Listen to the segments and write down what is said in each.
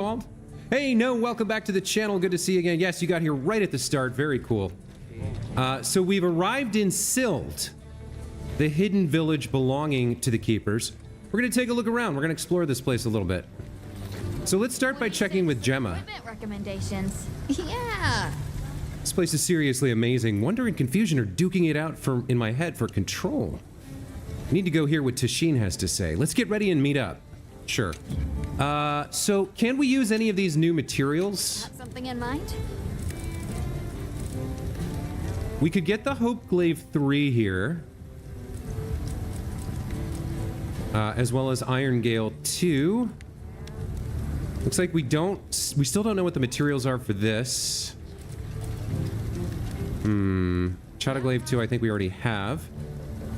called? Hey, no, welcome back to the channel. Good to see you again. Yes, you got here right at the start. Very cool. So we've arrived in Sild, the hidden village belonging to the Keepers. We're going to take a look around. We're going to explore this place a little bit. So let's start by checking with Gemma. Equipment recommendations. Yeah. This place is seriously amazing. Wonder and confusion are duking it out in my head for control. I need to go hear what Tashin has to say. Let's get ready and meet up. Sure. So can we use any of these new materials? Got something in mind? We could get the Hope Glaive 3 here. As well as Iron Gale 2. Looks like we still don't know what the materials are for this. Chata Glaive 2 I think we already have.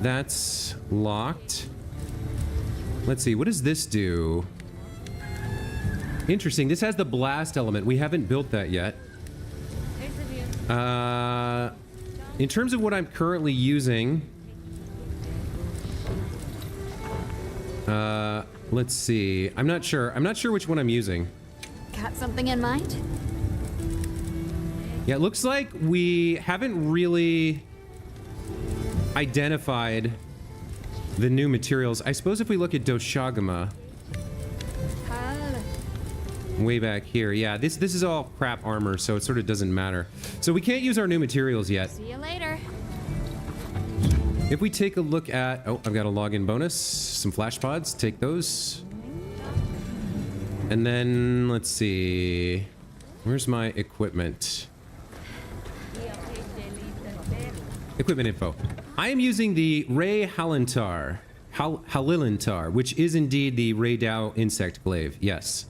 That's locked. Let's see, what does this do? Interesting, this has the blast element. We haven't built that yet. In terms of what I'm currently using, let's see. I'm not sure which one I'm using. Got something in mind? Yeah, it looks like we haven't really identified the new materials. I suppose if we look at Doshagama way back here, yeah, this is all crap armor, so it sort of doesn't matter. So we can't use our new materials yet. See you later. If we take a look at... Oh, I've got a login bonus. Some flash pods. Take those. And then, let's see... Where's my equipment? Equipment info. I am using the Ray Halintar. Halilintar, which is indeed the Ray Dao insect glaive. Yes.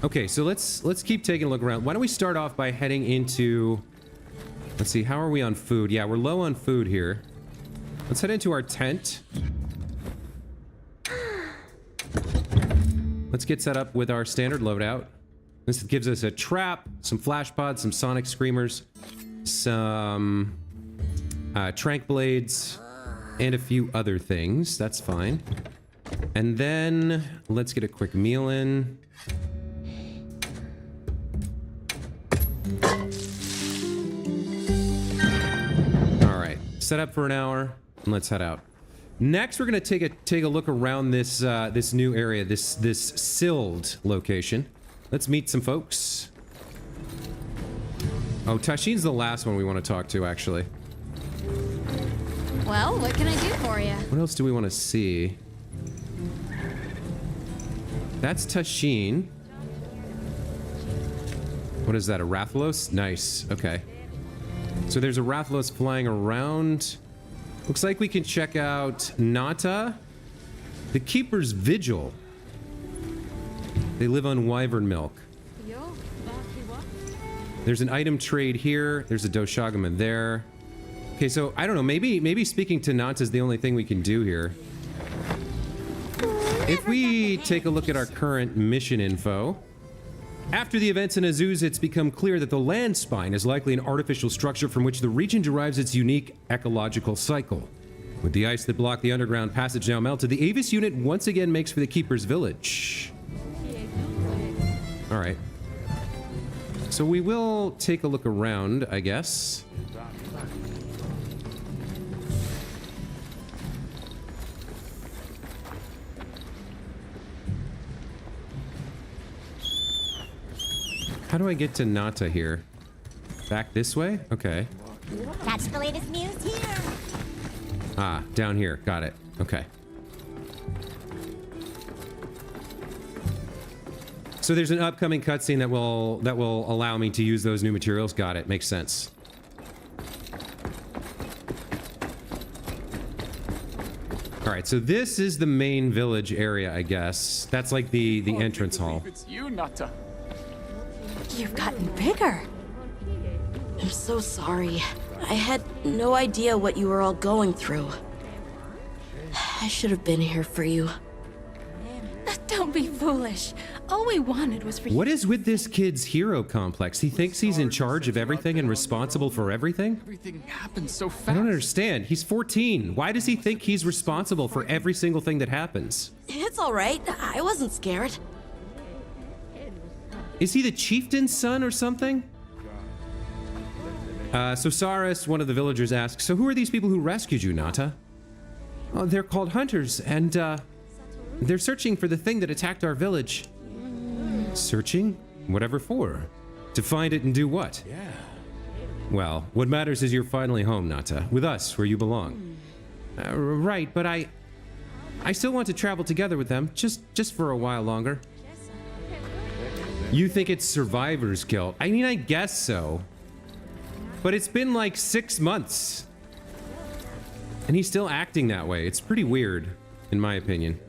Okay, so let's keep taking a look around. Why don't we start off by heading into... Let's see, how are we on food? Yeah, we're low on food here. Let's head into our tent. Let's get set up with our standard loadout. This gives us a trap, some flash pods, some sonic screamers, some trank blades, and a few other things. That's fine. And then let's get a quick meal in. Set up for an hour and let's head out. Next, we're gonna take a look around this this new area, this Sild location. Let's meet some folks. Oh, Tashin's the last one we want to talk to, actually. Well, what can I do for you? What else do we want to see? That's Tashin. What is that? A Rathalos? Nice. Okay. So there's a Rathalos flying around. Looks like we can check out Nata. The Keeper's Vigil. They live on wyvern milk. There's an item trade here. There's a Doshagama there. Okay, so I don't know. Maybe speaking to Nata is the only thing we can do here. If we take a look at our current mission info. After the events in Azuz, it's become clear that the land spine is likely an artificial structure from which the region derives its unique ecological cycle. With the ice that blocked the underground passage now melted, the Avis unit once again makes for the Keeper's village. Alright. So we will take a look around, I guess. How do I get to Nata here? Back this way? Okay. That's the latest news here. Ah, down here. Got it. Okay. So there's an upcoming cutscene that will allow me to use those new materials. Got it. Makes sense. All right, so this is the main village area, I guess. That's like the entrance hall. It's you, Nata. You've gotten bigger. I'm so sorry. I had no idea what you were all going through. I should have been here for you. Don't be foolish. All we wanted was for you. What is with this kid's hero complex? He thinks he's in charge of everything and responsible for everything? Everything happens so fast. I don't understand. He's 14. Why does he think he's responsible for every single thing that happens? It's all right. I wasn't scared. Is he the chieftain's son or something? So Saris, one of the villagers, asks, so who are these people who rescued you, Nata? Oh, they're called hunters, and they're searching for the thing that attacked our village. Searching? Whatever for? To find it and do what? Yeah. Well, what matters is you're finally home, Nata. With us, where you belong. Right, but I still want to travel together with them, just for a while longer. You think it's survivor's guilt? I mean, I guess so. But it's been like 6 months. And he's still acting that way. It's pretty weird, in my opinion.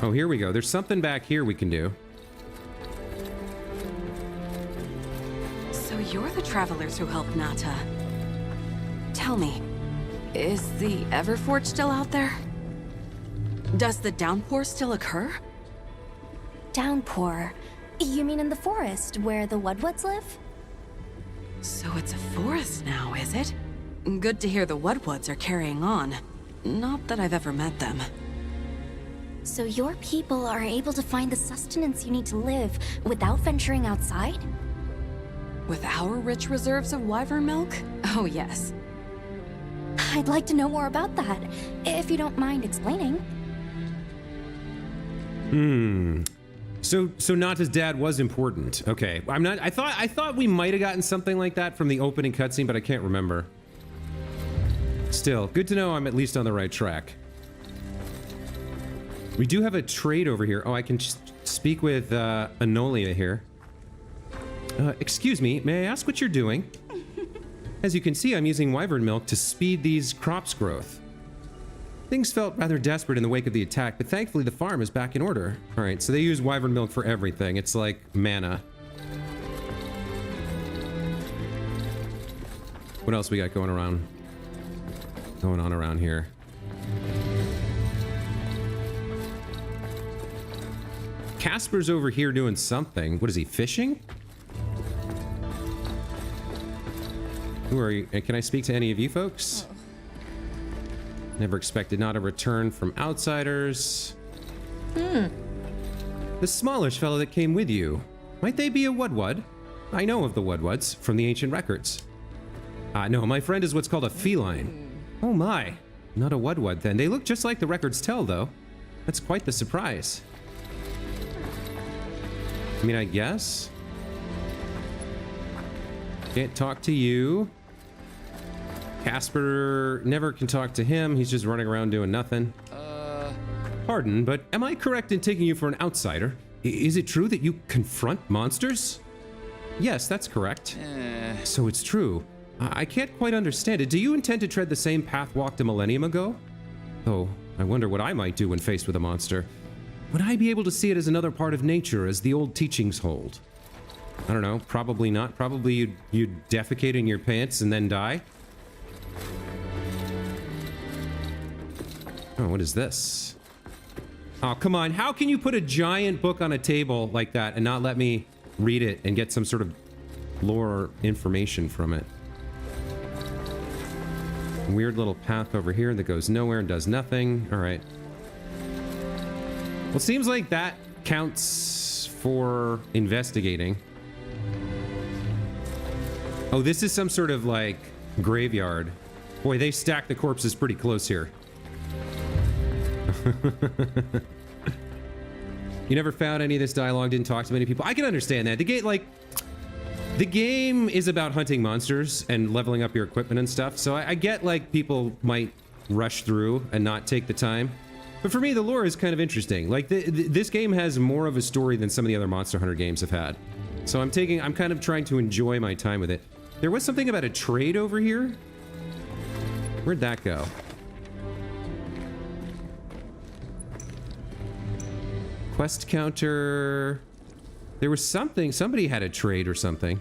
Oh, here we go. There's something back here we can do. So you're the travelers who helped Nata. Tell me, is the Everforge still out there? Does the downpour still occur? Downpour. You mean in the forest, where the Wudwoods live? So it's a forest now, is it? Good to hear the Wudwoods are carrying on. Not that I've ever met them. So your people are able to find the sustenance you need to live without venturing outside? With our rich reserves of wyvern milk? Oh yes. I'd like to know more about that, if you don't mind explaining. So Nata's dad was important. Okay. I thought we might have gotten something like that from the opening cutscene, but I can't remember. Still, good to know I'm at least on the right track. We do have a trade over here. Oh, I can speak with Enolia here. Excuse me, may I ask what you're doing? As you can see, I'm using wyvern milk to speed these crops' growth. Things felt rather desperate in the wake of the attack, but thankfully the farm is back in order. All right, so they use wyvern milk for everything. It's like mana. What else we got going on around here? Casper's over here doing something. What is he, fishing? Who are you? Can I speak to any of you folks? Never expected not a return from outsiders. The smallish fellow that came with you. Might they be a Wudwood? I know of the Wudwoods from the ancient records. No, my friend is what's called a feline. Oh my, not a Wudwood then. They look just like the records tell, though. That's quite the surprise. I mean, I guess. Can't talk to you. Casper never can talk to him. He's just running around doing nothing. Pardon, but am I correct in taking you for an outsider? Is it true that you confront monsters? Yes, that's correct. So it's true. I can't quite understand it. Do you intend to tread the same path walked a millennium ago? Oh, I wonder what I might do when faced with a monster. Would I be able to see it as another part of nature, as the old teachings hold? I don't know. Probably not. Probably you'd defecate in your pants and then die. Oh, what is this? Oh, come on. How can you put a giant book on a table like that and not let me read it and get some sort of lore information from it? Weird little path over here that goes nowhere and does nothing. All right. Well, it seems like that counts for investigating. Oh, this is some sort of like graveyard. Boy, they stack the corpses pretty close here. You never found any of this dialogue, didn't talk to many people. I can understand that. The game is about hunting monsters and leveling up your equipment and stuff. So I get like people might rush through and not take the time. But for me, the lore is kind of interesting. Like this game has more of a story than some of the other Monster Hunter games have had. So I'm kind of trying to enjoy my time with it. There was something about a trade over here. Where'd that go? Quest counter. There was something. Somebody had a trade or something.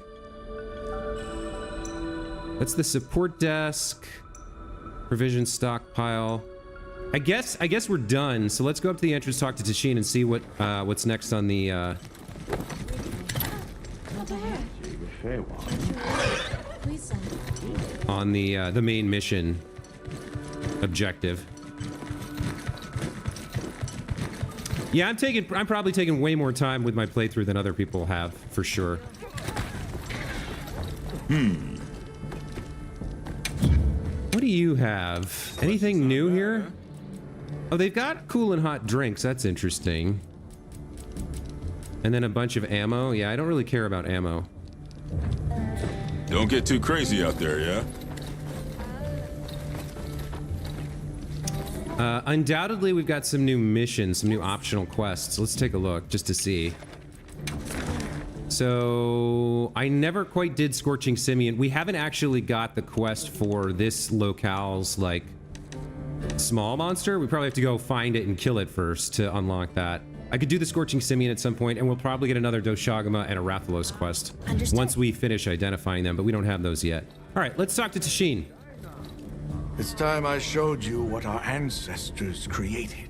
That's the support desk. Provision stockpile. I guess we're done. So let's go up to the entrance, talk to Tashin, and see what's next on the the main mission objective. Yeah, I'm probably taking way more time with my playthrough than other people have, for sure. What do you have? Anything new here? Oh, they've got cool and hot drinks. That's interesting. And then a bunch of ammo. Yeah, I don't really care about ammo. Don't get too crazy out there, yeah? Undoubtedly, we've got some new missions, some new optional quests. Let's take a look just to see. So, I never quite did Scorching Simian. We haven't actually got the quest for this locale's, like, small monster. We probably have to go find it and kill it first to unlock that. I could do the Scorching Simian at some point, and we'll probably get another Doshagama and a Rathalos quest. Understood. Once we finish identifying them, but we don't have those yet. All right, let's talk to Tashin. It's time I showed you what our ancestors created.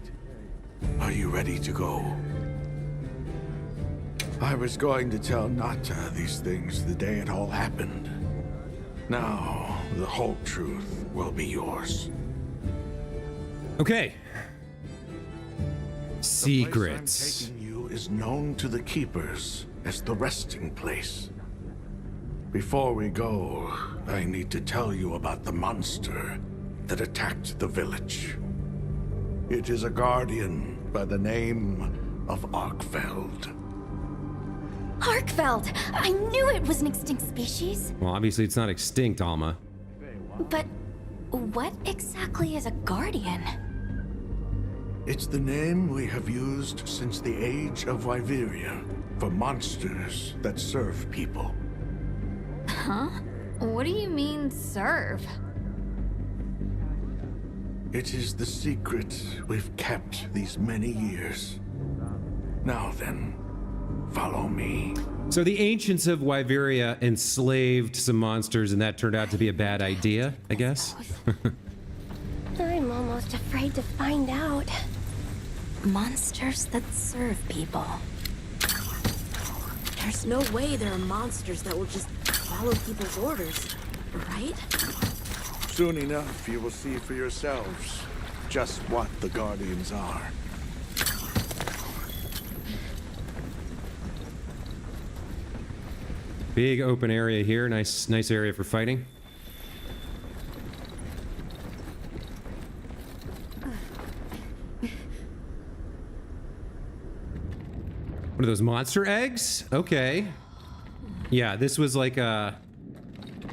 Are you ready to go? I was going to tell Nata these things the day it all happened. Now, the whole truth will be yours. Okay. The Secrets. place I'm taking you is known to the Keepers as the resting place. Before we go, I need to tell you about the monster that attacked the village. It is a guardian by the name of Arkfeld. Arkfeld! I knew it was an extinct species. Well, obviously it's not extinct, Alma. But what exactly is a guardian? It's the name we have used since the age of Wyveria for monsters that serve people. Huh? What do you mean, serve? It is the secret we've kept these many years. Now then, follow me. So the ancients of Wyveria enslaved some monsters, and that turned out to be a bad idea, I guess. I'm almost afraid to find out. Monsters that serve people. There's no way there are monsters that will just follow people's orders, right? Soon enough, you will see for yourselves just what the Guardians are. Big open area here. Nice area for fighting. What are those, monster eggs? Okay. Yeah, this was like a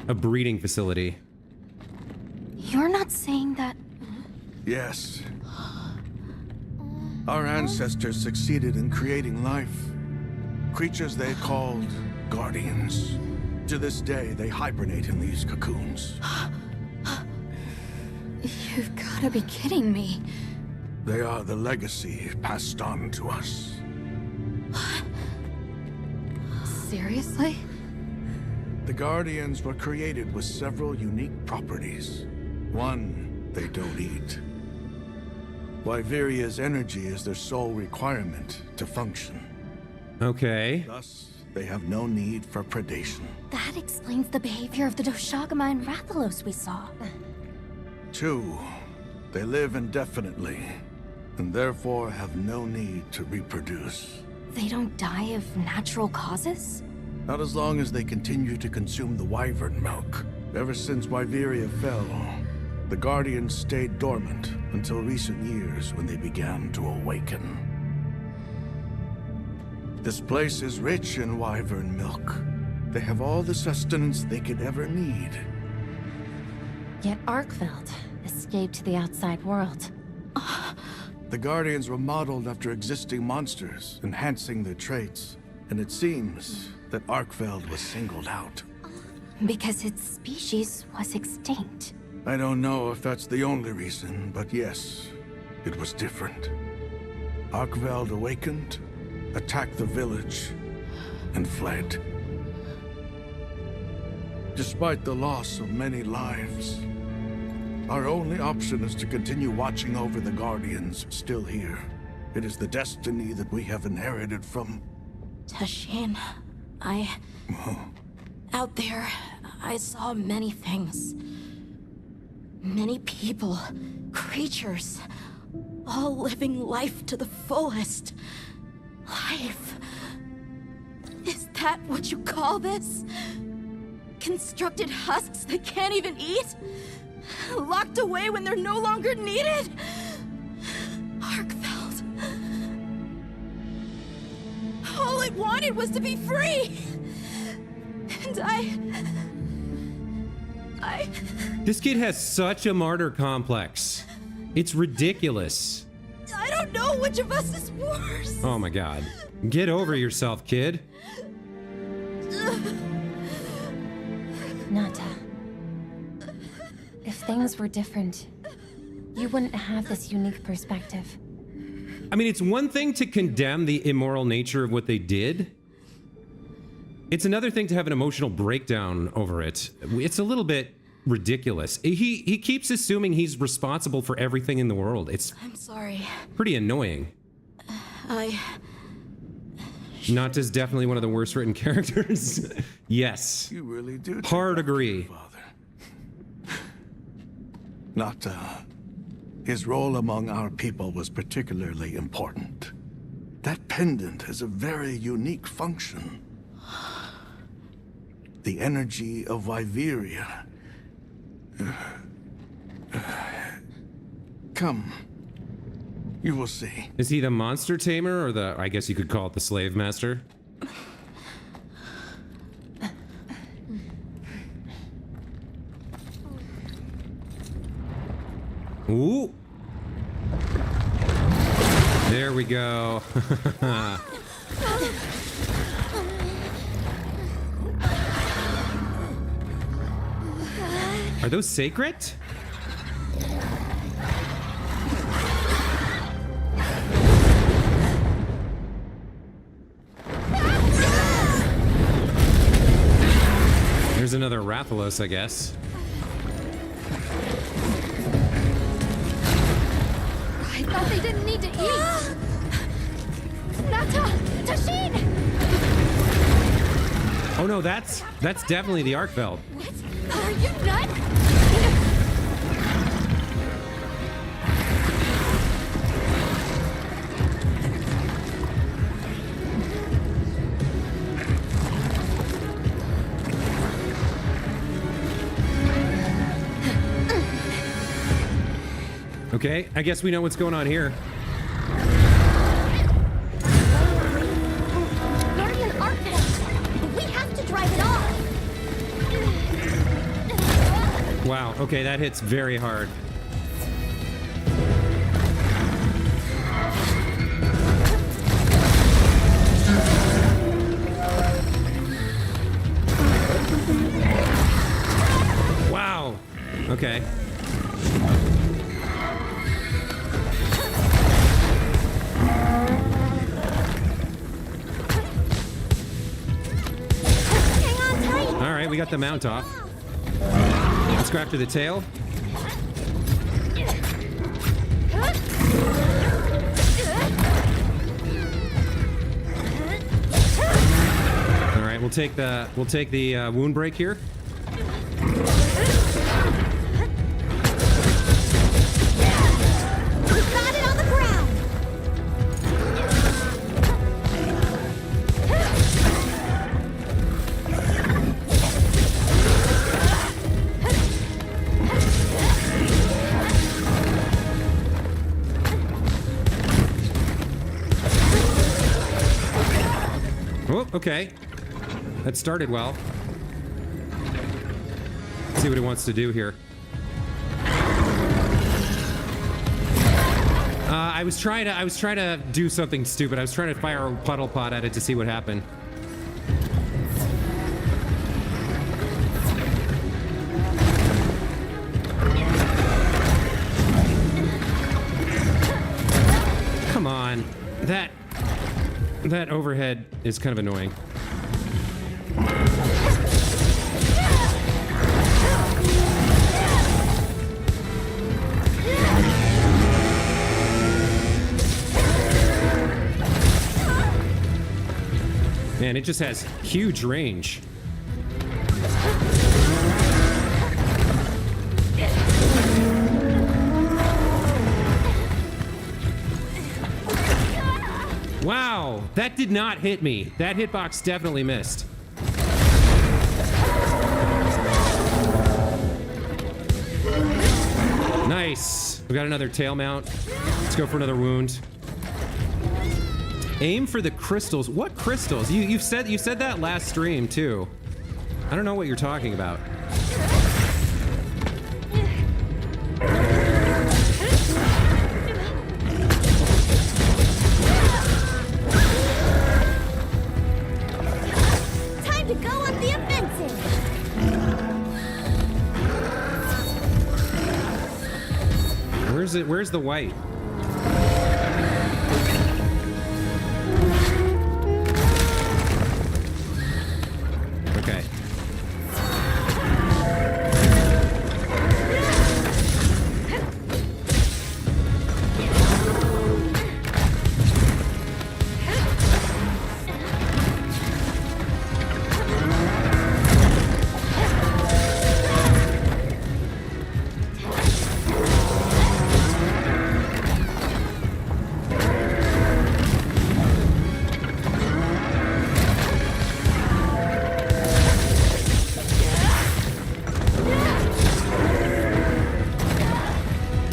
breeding facility. You're not saying that... Yes. Our ancestors succeeded in creating life. Creatures they called Guardians. To this day, they hibernate in these cocoons. You've gotta be kidding me. They are the legacy passed on to us. Seriously? The Guardians were created with several unique properties. One, they don't eat. Wyveria's energy is their sole requirement to function. Okay. Thus, they have no need for predation. That explains the behavior of the Doshagama and Rathalos we saw. Two, they live indefinitely, and therefore have no need to reproduce. They don't die of natural causes? Not as long as they continue to consume the wyvern milk. Ever since Wyveria fell, the Guardians stayed dormant until recent years when they began to awaken. This place is rich in wyvern milk. They have all the sustenance they could ever need. Yet Arkfeld escaped the outside world. The Guardians were modeled after existing monsters, enhancing their traits. And it seems that Arkfeld was singled out. Because its species was extinct. I don't know if that's the only reason, but yes, it was different. Arkfeld awakened, attacked the village, and fled. Despite the loss of many lives, Our only option is to continue watching over the Guardians still here. It is the destiny that we have inherited from... Tashin, out there, I saw many things. Many people, creatures, all living life to the fullest. Life. Is that what you call this? Constructed husks that can't even eat? Locked away when they're no longer needed? Arkfeld. All I wanted was to be free! And I... This kid has such a martyr complex. It's ridiculous. I don't know which of us is worse. Oh my god. Get over yourself, kid. Nata. If things were different, you wouldn't have this unique perspective. I mean, it's one thing to condemn the immoral nature of what they did. It's another thing to have an emotional breakdown over it. It's a little bit ridiculous. He keeps assuming he's responsible for everything in the world. It's I'm sorry. pretty annoying. Nata's definitely one of the worst written characters. Yes. You really do take Hard after agree. your father. Nata. His role among our people was particularly important. That pendant has a very unique function. The energy of Wyveria. Come. You will see. Is he the monster tamer or the, I guess you could call it the slave master? Ooh. There we go. Are those sacred? There's another Rathalos, I guess. I thought they didn't need to eat. Nata! Tashin! Oh no, that's definitely the Arkfeld. What? Are you nuts? Okay, I guess we know what's going on here. Guardian Arkfeld! We have to drive it off! Wow, okay, that hits very hard. Wow. Okay. All right, we got the mount off. Let's go after the tail. All right, we'll take the wound break here. Got it on the ground! Oh, okay. That started well. Let's see what he wants to do here. I was trying to do something stupid. I was trying to fire a puddle pot at it to see what happened. Come on. That overhead is kind of annoying. Man, it just has huge range. Wow, that did not hit me. That hitbox definitely missed. Nice. We got another tail mount. Let's go for another wound. Aim for the crystals. What crystals? You said that last stream too. I don't know what you're talking about. Time to go on the offensive! Where's it? Where's the white? Okay.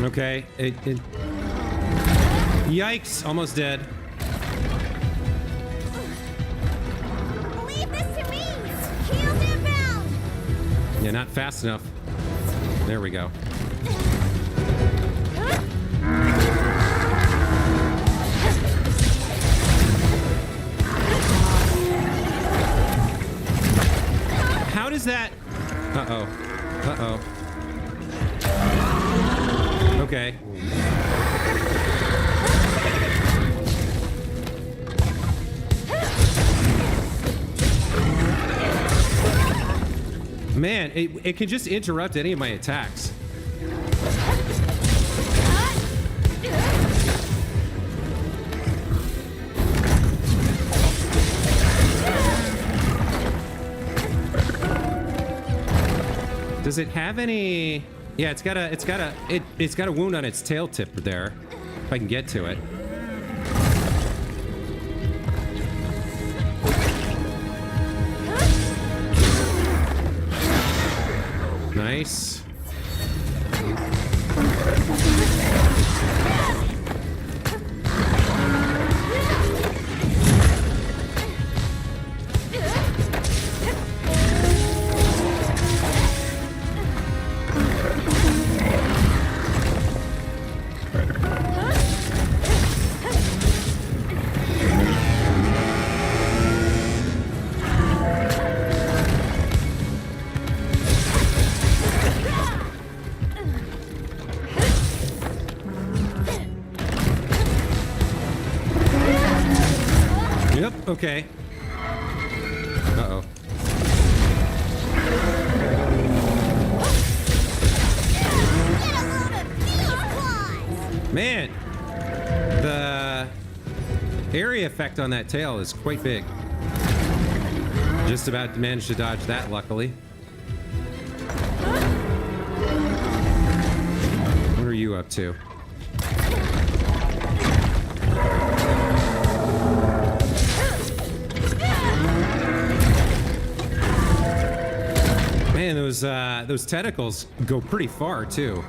Okay, Yikes, almost dead. Leave this to me! Heels inbound! Yeah, not fast enough. There we go. How does that... Uh-oh. Uh-oh. Okay. Man, it can just interrupt any of my attacks. Does it have any... Yeah, it's got a wound on its tail tip there. If I can get to it. Nice. Okay. Uh-oh. Man, the area effect on that tail is quite big. Just about managed to dodge that, luckily. What are you up to? Man, those tentacles go pretty far too.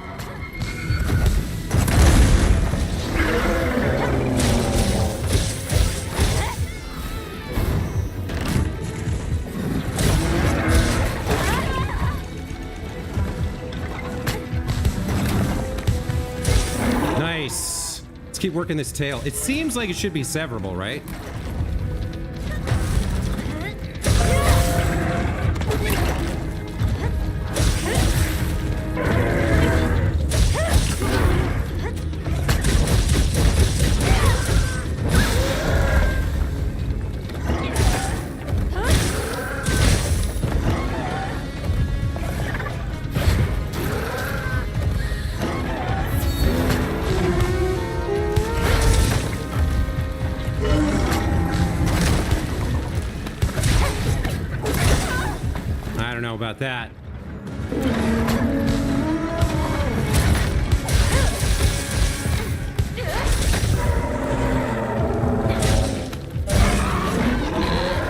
Nice. Let's keep working this tail. It seems like it should be severable, right? about that.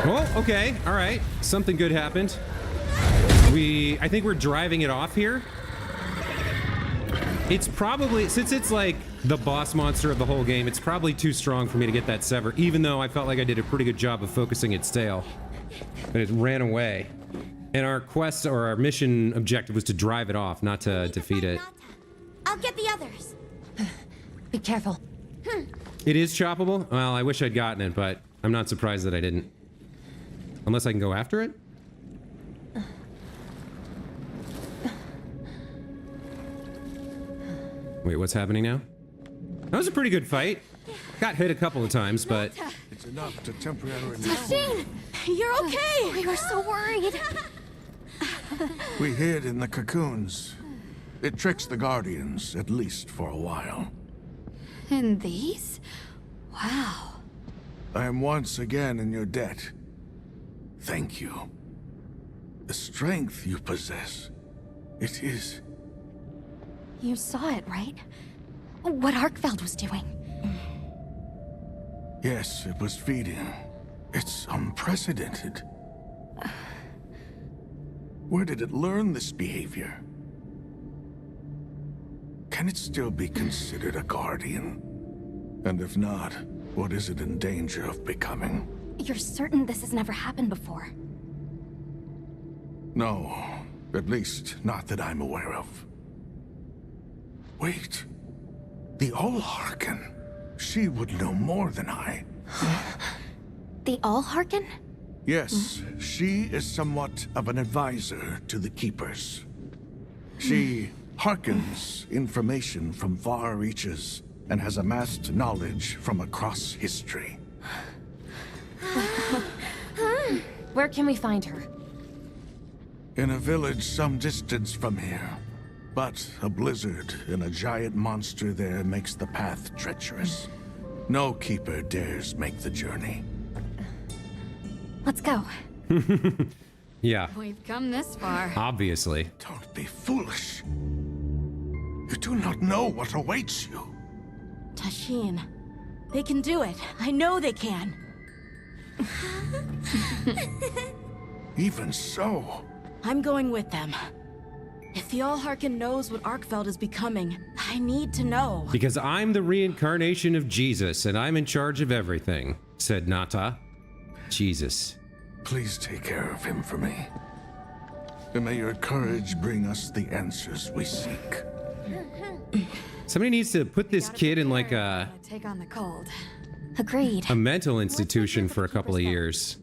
Oh, okay. All right. Something good happened. I think we're driving it off here. It's probably, since it's like the boss monster of the whole game, it's probably too strong for me to get that sever, even though I felt like I did a pretty good job of focusing its tail. But it ran away. And our quest, or our mission objective, was to drive it off, not to defeat it. I'll get the others. Be careful. It is choppable? Well, I wish I'd gotten it, but I'm not surprised that I didn't. Unless I can go after it? Wait, what's happening now? That was a pretty good fight. Got hit a couple of times, but... It's enough to temporarily... Shane, you're okay. We were so worried. We hid in the cocoons. It tricks the Guardians, at least for a while. And these? Wow. I am once again in your debt. Thank you. The strength you possess, it is... You saw it, right? What Arkfeld was doing. Yes, it was feeding. It's unprecedented. Where did it learn this behavior? Can it still be considered a Guardian? And if not, what is it in danger of becoming? You're certain this has never happened before? No, at least not that I'm aware of. Wait, the Allharken. She would know more than I. The Allharken? Yes, she is somewhat of an advisor to the Keepers. She hearkens information from far reaches and has amassed knowledge from across history. Where can we find her? In a village some distance from here. But a blizzard and a giant monster there makes the path treacherous. No Keeper dares make the journey. Let's go. Yeah, We've come this far. obviously. Don't be foolish. You do not know what awaits you. Tashin, they can do it. I know they can. Even so, I'm going with them. If the Allharken knows what Arkfeld is becoming, I need to know. Because I'm the reincarnation of Jesus, and I'm in charge of everything, said Nata. Jesus. please take care of him for me. And may your courage bring us the answers we seek. Somebody needs to put this kid in like a Take on the cold. Agreed. mental institution for a couple of years.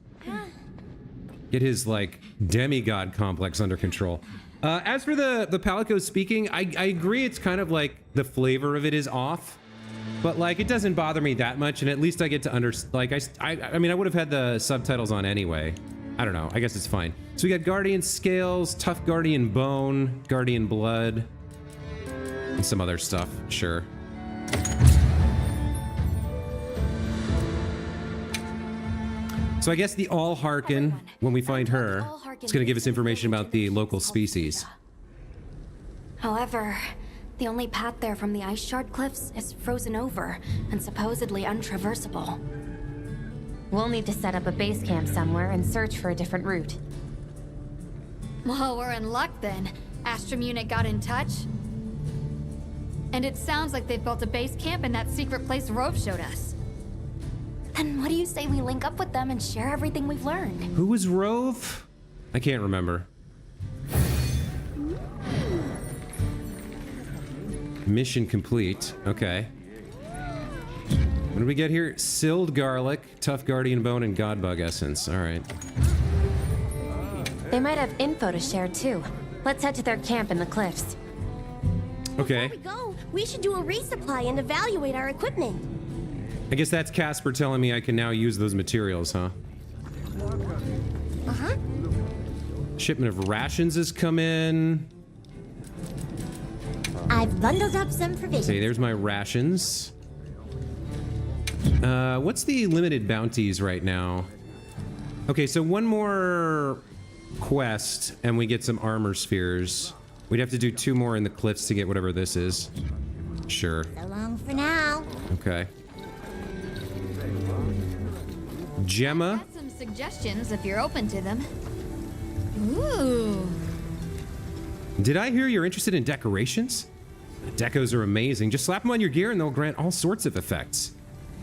Get his like demigod complex under control. As for the Palico speaking, I agree it's kind of like the flavor of it is off, but like it doesn't bother me that much, and at least I get to like I mean I would have had the subtitles on anyway. I don't know, I guess it's fine. So we got Guardian Scales, Tough Guardian Bone, Guardian Blood, and some other stuff, sure. So I guess the Allharken, when we find her, it's going to give us information about the local species. However, the only path there from the Ice Shard Cliffs is frozen over and supposedly untraversable. We'll need to set up a base camp somewhere and search for a different route. Well, we're in luck then. Astrum unit got in touch. And it sounds like they've built a base camp in that secret place Rove showed us. Then what do you say we link up with them and share everything we've learned? Who was Rove? I can't remember. Mission complete. Okay. What did we get here? Silled Garlic, Tough Guardian Bone, and Godbug Essence. All right. They might have info to share too. Let's head to their camp in the cliffs. Okay. Go. We should do a resupply and evaluate our equipment. I guess that's Casper telling me I can now use those materials, huh? Uh-huh. Shipment of rations has come in. I've bundled up some provisions. Okay, there's my rations. What's the limited bounties right now? Okay, so one more quest and we get some armor spheres. We'd have to do 2 more in the cliffs to get whatever this is. Sure. So long for now. Okay. Gemma. Got some suggestions if you're open to them. Ooh. Did I hear you're interested in decorations? Decos are amazing. Just slap them on your gear and they'll grant all sorts of effects.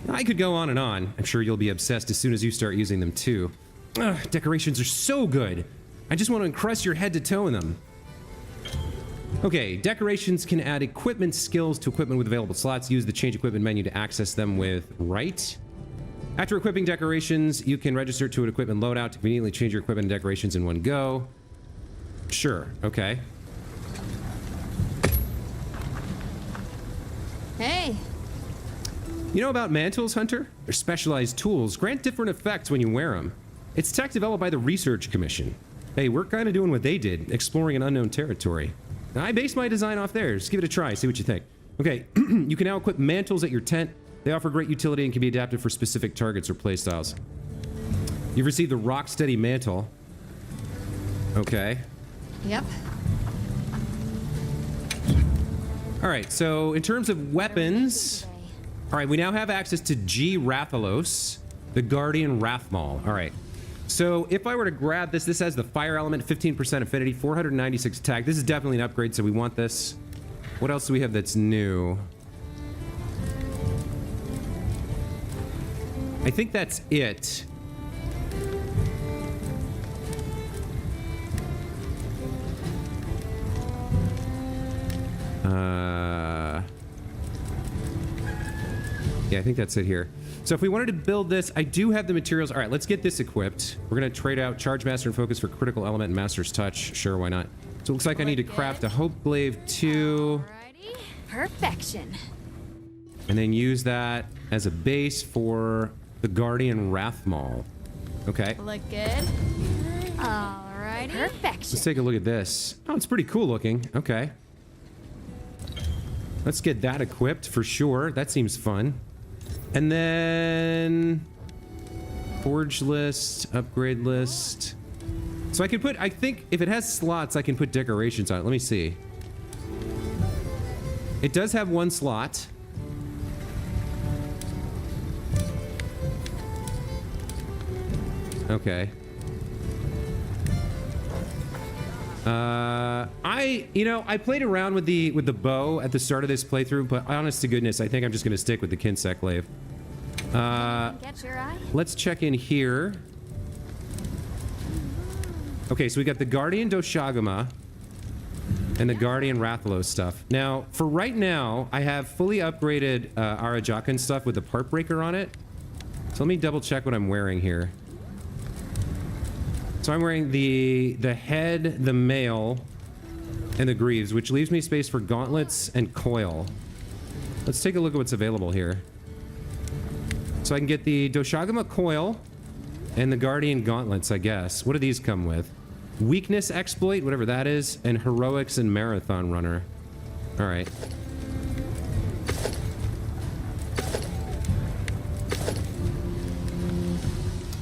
I could go on and on. I'm sure you'll be obsessed as soon as you start using them too. Ugh, decorations are so good. I just want to encrust your head to toe in them. Okay, decorations can add equipment skills to equipment with available slots. Use the change equipment menu to access them with right. After equipping decorations, you can register to an equipment loadout to conveniently change your equipment and decorations in one go. Sure, okay. Hey. You know about mantles, Hunter? They're specialized tools. Grant different effects when you wear them. It's tech developed by the Research Commission. Hey, we're kind of doing what they did, exploring an unknown territory. I based my design off theirs. Give it a try, see what you think. Okay, you can now equip mantles at your tent. They offer great utility and can be adapted for specific targets or playstyles. You've received the Rocksteady Mantle. Okay. Yep. All right, so in terms of weapons... All right, we now have access to G. Rathalos, the Guardian Rathmal. All right. So if I were to grab this, this has the fire element, 15% affinity, 496 attack. This is definitely an upgrade, so we want this. What else do we have that's new? I think that's it. Yeah, I think that's it here. So if we wanted to build this, I do have the materials. All right, let's get this equipped. We're going to trade out Charge Master and Focus for Critical Element and Master's Touch. Sure, why not? So it looks like I need to craft a Hope Glaive 2. Alrighty. Perfection. And then use that as a base for the Guardian Rathmal. Okay. Look good. Alrighty. Perfection. Let's take a look at this. Oh, it's pretty cool looking. Okay. Let's get that equipped for sure. That seems fun. And then forge list, upgrade list. So I can put, I think if it has slots, I can put decorations on it. Let me see. It does have 1 slot. Okay. I played around with the bow at the start of this playthrough, but honest to goodness, I think I'm just going to stick with the Kinsek Glaive. Catch your eye? Let's check in here. Okay, so we got the Guardian Doshagama and the Guardian Rathalos stuff. Now, for right now, I have fully upgraded Arajakan stuff with the part breaker on it. So let me double check what I'm wearing here. So I'm wearing the head, the mail, and the greaves, which leaves me space for gauntlets and coil. Let's take a look at what's available here. So I can get the Doshagama coil and the Guardian gauntlets, I guess. What do these come with? Weakness exploit, whatever that is, and heroics and marathon runner. All right.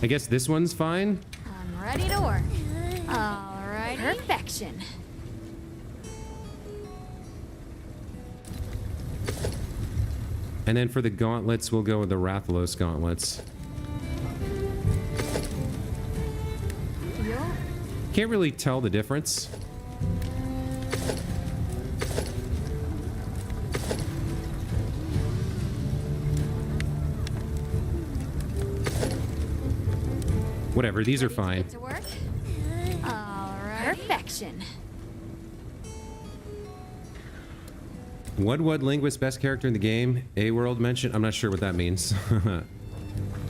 I guess this one's fine. I'm ready to work. Alrighty. Perfection. And then for the gauntlets, we'll go with the Rathalos gauntlets. Can't really tell the difference. Whatever, these are fine. To work. Alright. Perfection. What linguist best character in the game? A world mention? I'm not sure what that means.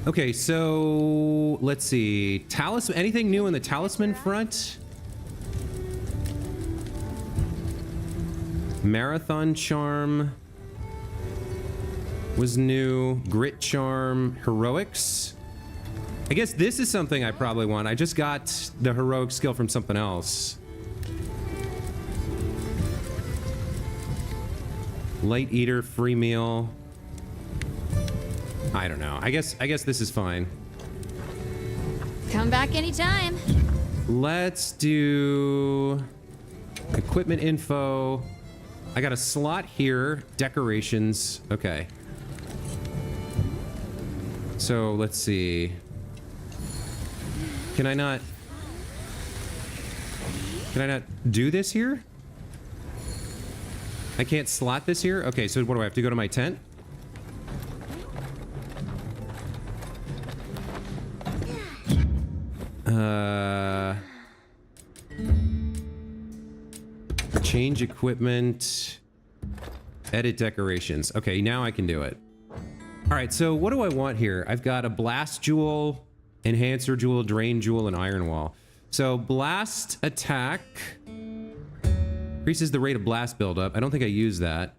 Okay, so let's see. Talisman. Anything new on the talisman front? Marathon charm was new. Grit charm. Heroics. I guess this is something I probably want. I just got the heroic skill from something else. Light eater, free meal. I don't know. I guess this is fine. Come back anytime. Let's do equipment info. I got a slot here. Decorations. Okay. So let's see. Can I not do this here? I can't slot this here? Okay, so what do I have to go to my tent? Change equipment. Edit decorations. Okay, now I can do it. All right, so what do I want here? I've got a blast jewel, enhancer jewel, drain jewel, and iron wall. So blast attack increases the rate of blast buildup. I don't think I use that.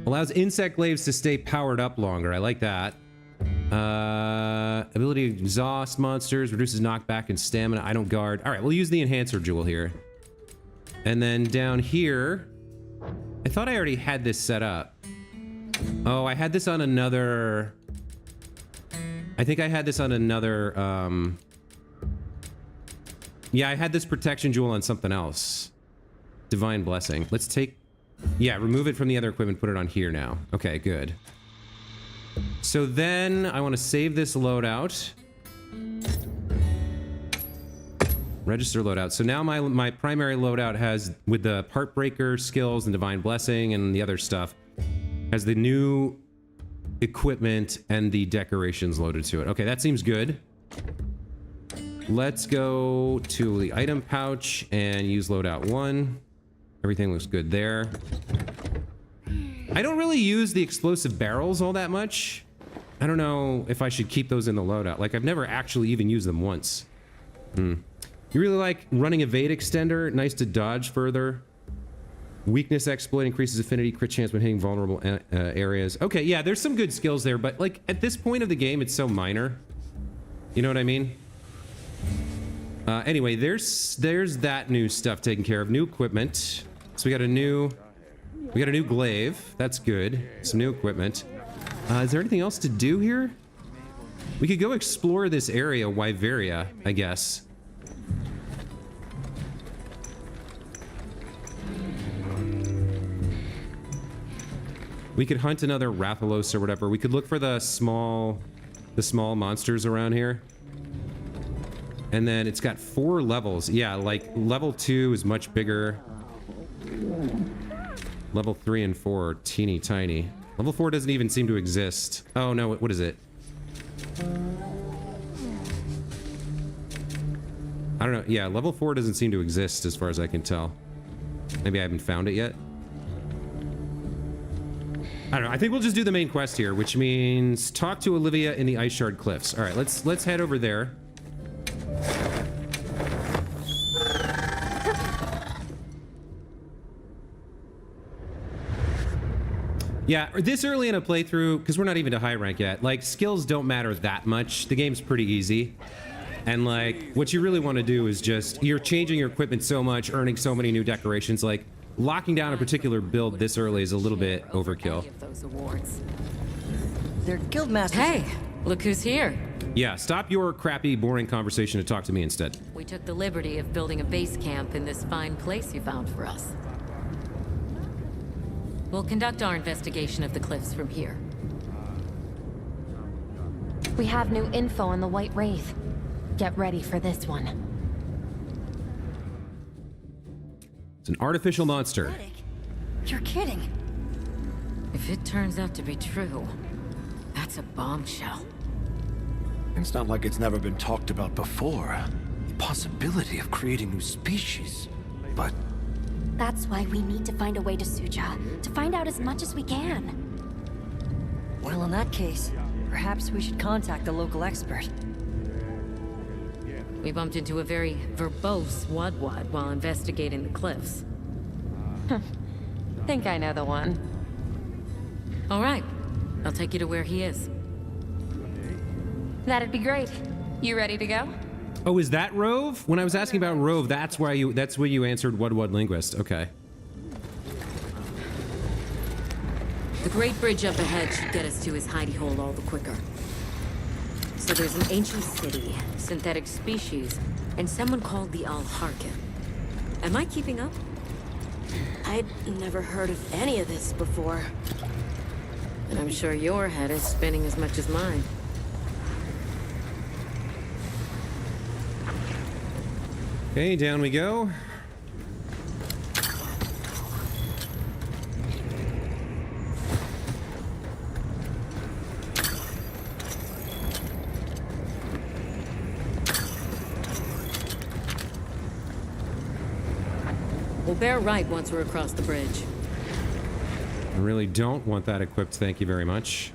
Allows insect glaives to stay powered up longer. I like that. Ability to exhaust monsters, reduces knockback and stamina. I don't guard. All right, we'll use the enhancer jewel here. And then down here, I thought I already had this set up. Oh, I had this on another... I think I had this on another, yeah, I had this protection jewel on something else. Divine Blessing. Let's take... Yeah, remove it from the other equipment, put it on here now. Okay, good. So then I want to save this loadout. Register loadout. So now my primary loadout has, with the part breaker skills and Divine Blessing and the other stuff, has the new equipment and the decorations loaded to it. Okay, that seems good. Let's go to the item pouch and use loadout 1. Everything looks good there. I don't really use the explosive barrels all that much. I don't know if I should keep those in the loadout. Like, I've never actually even used them once. You really like running evade extender? Nice to dodge further. Weakness exploit increases affinity, crit chance when hitting vulnerable areas. Okay, yeah, there's some good skills there, but like at this point of the game, it's so minor. You know what I mean? Anyway, there's that new stuff taken care of. New equipment. So we got a new glaive. That's good. Some new equipment. Is there anything else to do here? We could go explore this area, Wyveria, I guess. We could hunt another Rathalos or whatever. We could look for the small monsters around here. And then it's got 4 levels. Yeah, like level 2 is much bigger. Level 3 and 4 are teeny tiny. Level 4 doesn't even seem to exist. Oh no, what is it? I don't know. Yeah, level 4 doesn't seem to exist as far as I can tell. Maybe I haven't found it yet. I don't know. I think we'll just do the main quest here, which means talk to Olivia in the Ice Shard Cliffs. All right, let's head over there. Yeah, this early in a playthrough, because we're not even to high rank yet, like, skills don't matter that much. The game's pretty easy. And, like, what you really want to do is just, you're changing your equipment so much, earning so many new decorations, like, locking down a particular build this early is a little bit overkill. They're guildmasters. Hey, look who's here. Yeah, stop your crappy, boring conversation and talk to me instead. We took the liberty of building a base camp in this fine place you found for us. We'll conduct our investigation of the cliffs from here. We have new info on the White Wraith. Get ready for this one. It's an artificial monster. You're kidding. If it turns out to be true, that's a bombshell. It's not like it's never been talked about before. The possibility of creating new species. But That's why we need to find a way to Suja, to find out as much as we can. Well, in that case, perhaps we should contact the local expert. We bumped into a very verbose Wadwad while investigating the cliffs. Think I know the one. All right, I'll take you to where he is. That'd be great. You ready to go? Oh, is that Rove? When I was asking about Rove, that's where you answered Wadwad Linguist. Okay. The Great Bridge up ahead should get us to his hidey hole all the quicker. So there's an ancient city, synthetic species, and someone called the Al-Harkin. Am I keeping up? I'd never heard of any of this before. And I'm sure your head is spinning as much as mine. Okay, down we go. We'll bear right once we're across the bridge. I really don't want that equipped, thank you very much.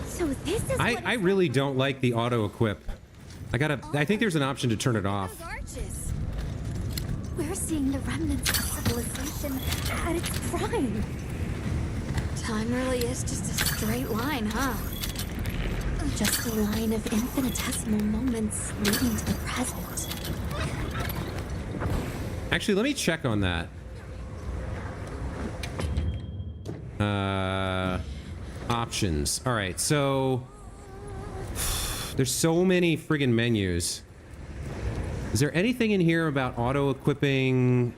So this is I really don't like the auto-equip. I think there's an option to turn it off. arches. We're seeing the remnants of civilization at its prime. Time really is just a straight line, huh? Just a line of infinitesimal moments leading to the present. Actually, let me check on that. Options. All right, so there's so many friggin' menus. Is there anything in here about auto-equipping?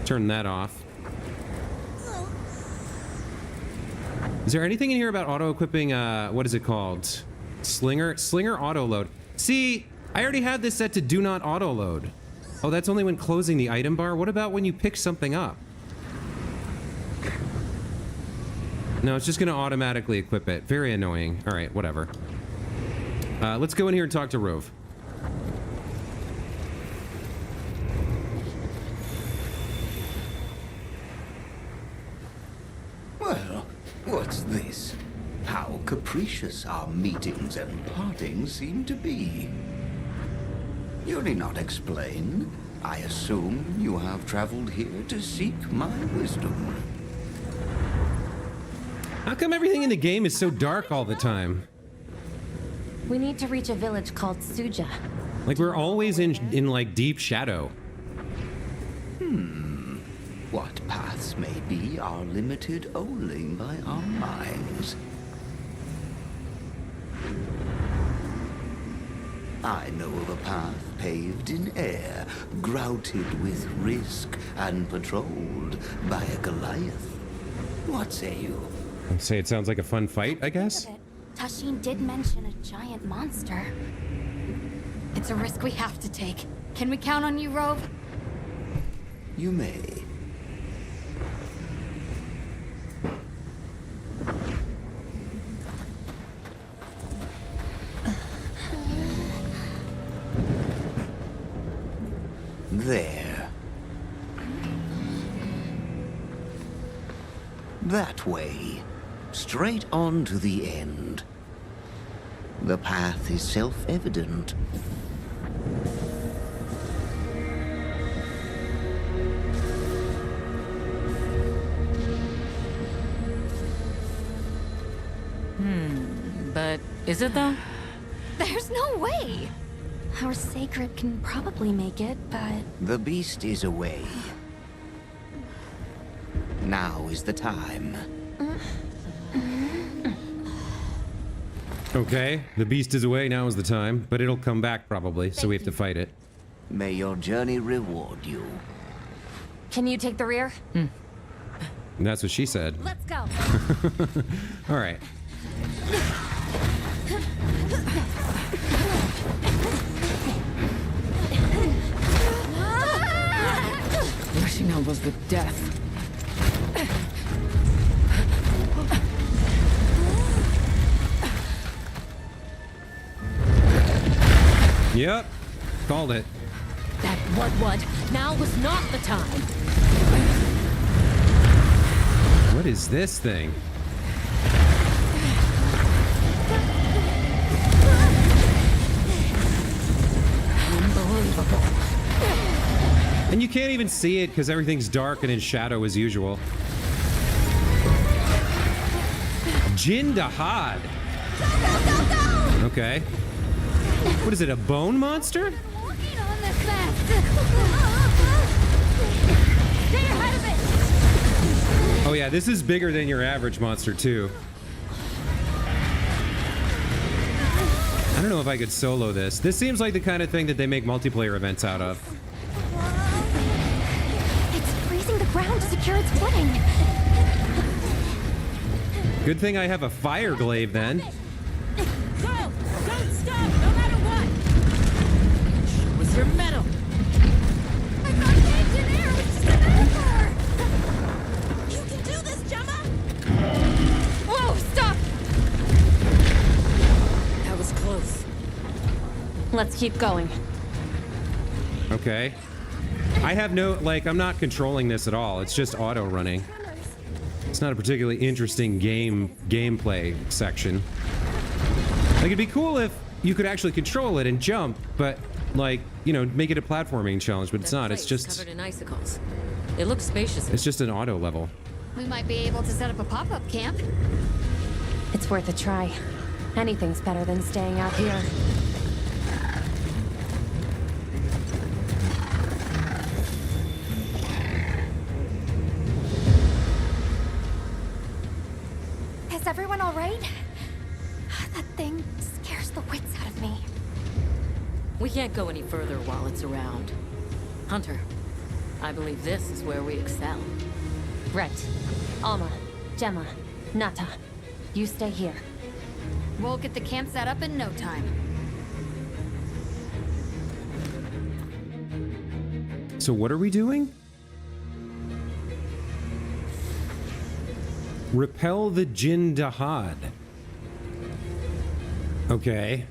Turn that off. Is there anything in here about auto-equipping, what is it called? Slinger auto-load. See, I already had this set to do not auto-load. Oh, that's only when closing the item bar? What about when you pick something up? No, it's just gonna automatically equip it. Very annoying. All right, whatever. Let's go in here and talk to Rove. Well, what's this? How capricious our meetings and partings seem to be. You need not explain. I assume you have traveled here to seek my wisdom. How come everything in the game is so dark all the time? We need to reach a village called Suja. Like we're always in like deep shadow. What paths may be are limited only by our minds. I know of a path paved in air, grouted with risk and patrolled by a Goliath. What say you? I'd say it sounds like a fun fight, I guess. Tashin did mention a giant monster. It's a risk we have to take. Can we count on you, Rove? You may. There. That way. Straight on to the end. The path is self-evident. But is it though? There's no way! Our sacred can probably make it, but... The beast is away. Now is the time. Okay, the beast is away, now is the time, but it'll come back probably, so we have to fight it. May your journey reward you. Can you take the rear? And that's what she said. Let's go. All right. Rushing elbows with death. Yep, called it. That what? Now was not the time. What is this thing? Unbelievable. And you can't even see it because everything's dark and in shadow as usual. Jin Dahad. Okay. What is it, a bone monster? Walking on this mess! Stay ahead of it! Oh yeah, this is bigger than your average monster too. I don't know if I could solo this. This seems like the kind of thing that they make multiplayer events out of. It's freezing the ground to secure its footing. Good thing I have a fire glaive then. Go! Don't stop, no matter what! Show us your mettle. I thought the engineer was just a metaphor! You can do this, Gemma! Whoa, stop! That was close. Let's keep going. Okay. I have no, like, I'm not controlling this at all. It's just auto running. It's not a particularly interesting gameplay section. Like, it'd be cool if you could actually control it and jump, but, like, you know, make it a platforming challenge, but it's not. It's just covered in icicles. It looks spacious. It's just an auto level. We might be able to set up a pop-up camp. It's worth a try. Anything's better than staying out here. Is everyone all right? That thing scares the wits out of me. We can't go any further while it's around. Hunter, I believe this is where we excel. Right. Alma, Gemma, Nata, you stay here. We'll get the camp set up in no time. So what are we doing? Repel the Jin Dahad. Okay.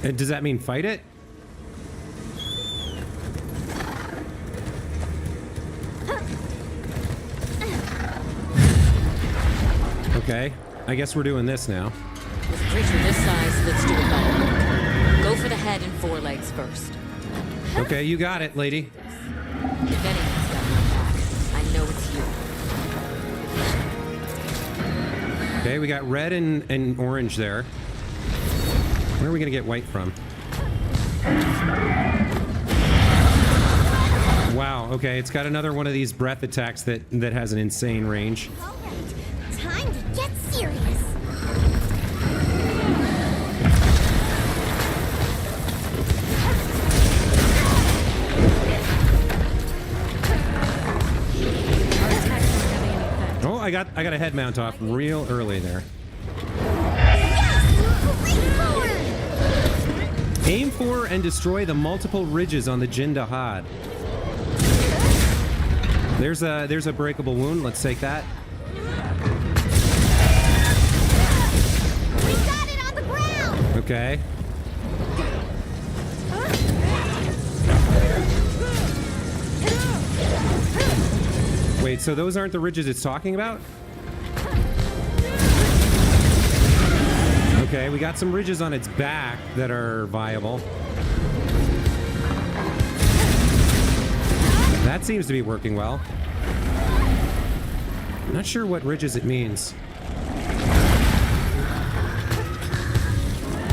And does that mean fight it? Okay. I guess we're doing this now. With a creature this size, let's do it all. Go for the head and forelegs first. Okay, you got it, lady. If anyone's got my back, I know it's you. Okay, we got red and orange there. Where are we gonna get white from? Wow, okay, it's got another one of these breath attacks that has an insane range. All right, time to get serious. Oh, I got a head mount off real early there. Aim for and destroy the multiple ridges on the Jin Dahad. There's a breakable wound. Let's take that. We got it on the ground. Okay. Wait, so those aren't the ridges it's talking about? Okay, we got some ridges on its back that are viable. That seems to be working well. Not sure what ridges it means.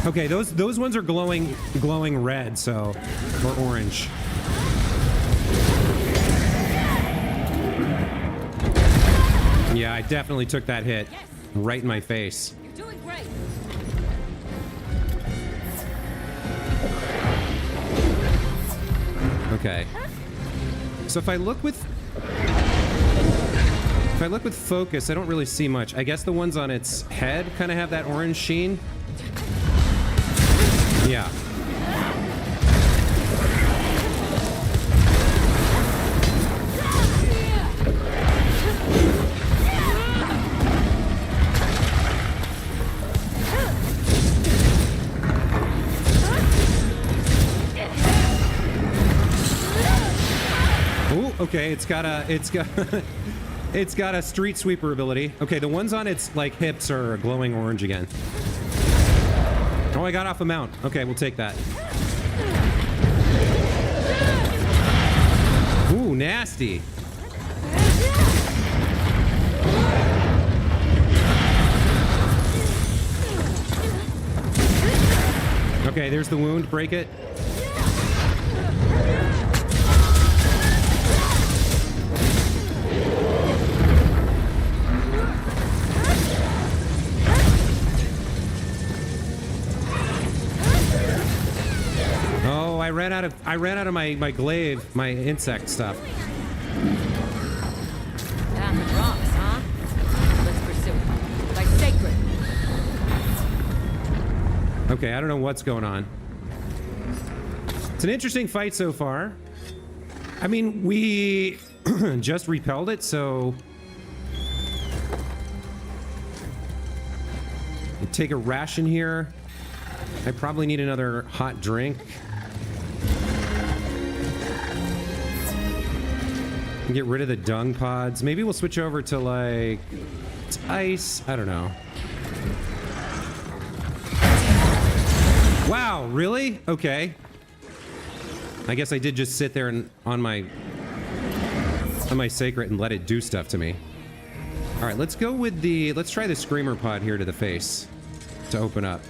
Okay, those ones are glowing red, so, or orange. Yeah, I definitely took that hit right in my face. You're doing great. Okay. So if I look with focus, I don't really see much. I guess the ones on its head kind of have that orange sheen. Yeah. Okay, it's got a street sweeper ability. Okay, the ones on its like hips are glowing orange again. Oh, I got off a mount. Okay, we'll take that. Ooh, nasty. Okay, there's the wound. Break it. ran out of my glaive, my insect stuff. Path of rocks, huh? Let's pursue it. By sacred. Okay, I don't know what's going on. It's an interesting fight so far. I mean, we just repelled it, so take a ration here. I probably need another hot drink. Get rid of the dung pods. Maybe we'll switch over to like it's ice. I don't know. Wow, really? Okay. I guess I did just sit there and on my sacred and let it do stuff to me. All right, let's go with the let's try the screamer pod here to the face to open up.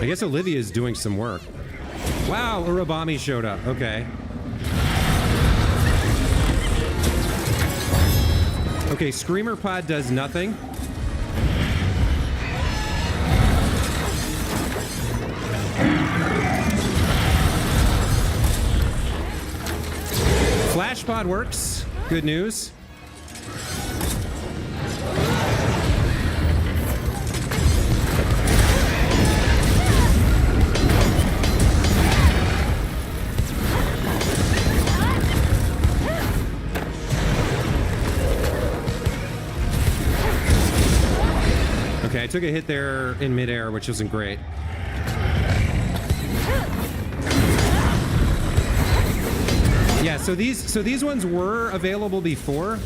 I guess Olivia's doing some work. Wow, Urabami showed up. Okay. Okay, Screamer Pod does nothing. Flash Pod works. Good news. Okay, I took a hit there in midair, which wasn't great. Yeah, so these ones were available before.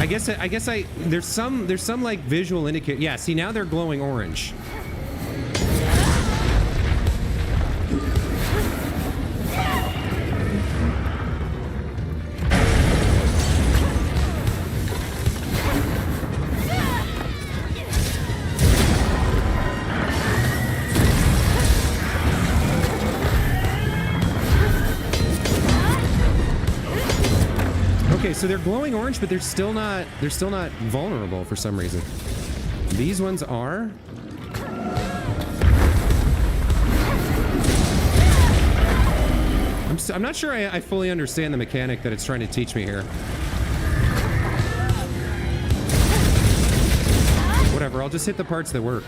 I guess there's some like visual indicator. Yeah, see now they're glowing orange. Okay, so they're glowing orange, but they're still not vulnerable for some reason. These ones are. I'm not sure I fully understand the mechanic that it's trying to teach me here. Whatever, I'll just hit the parts that work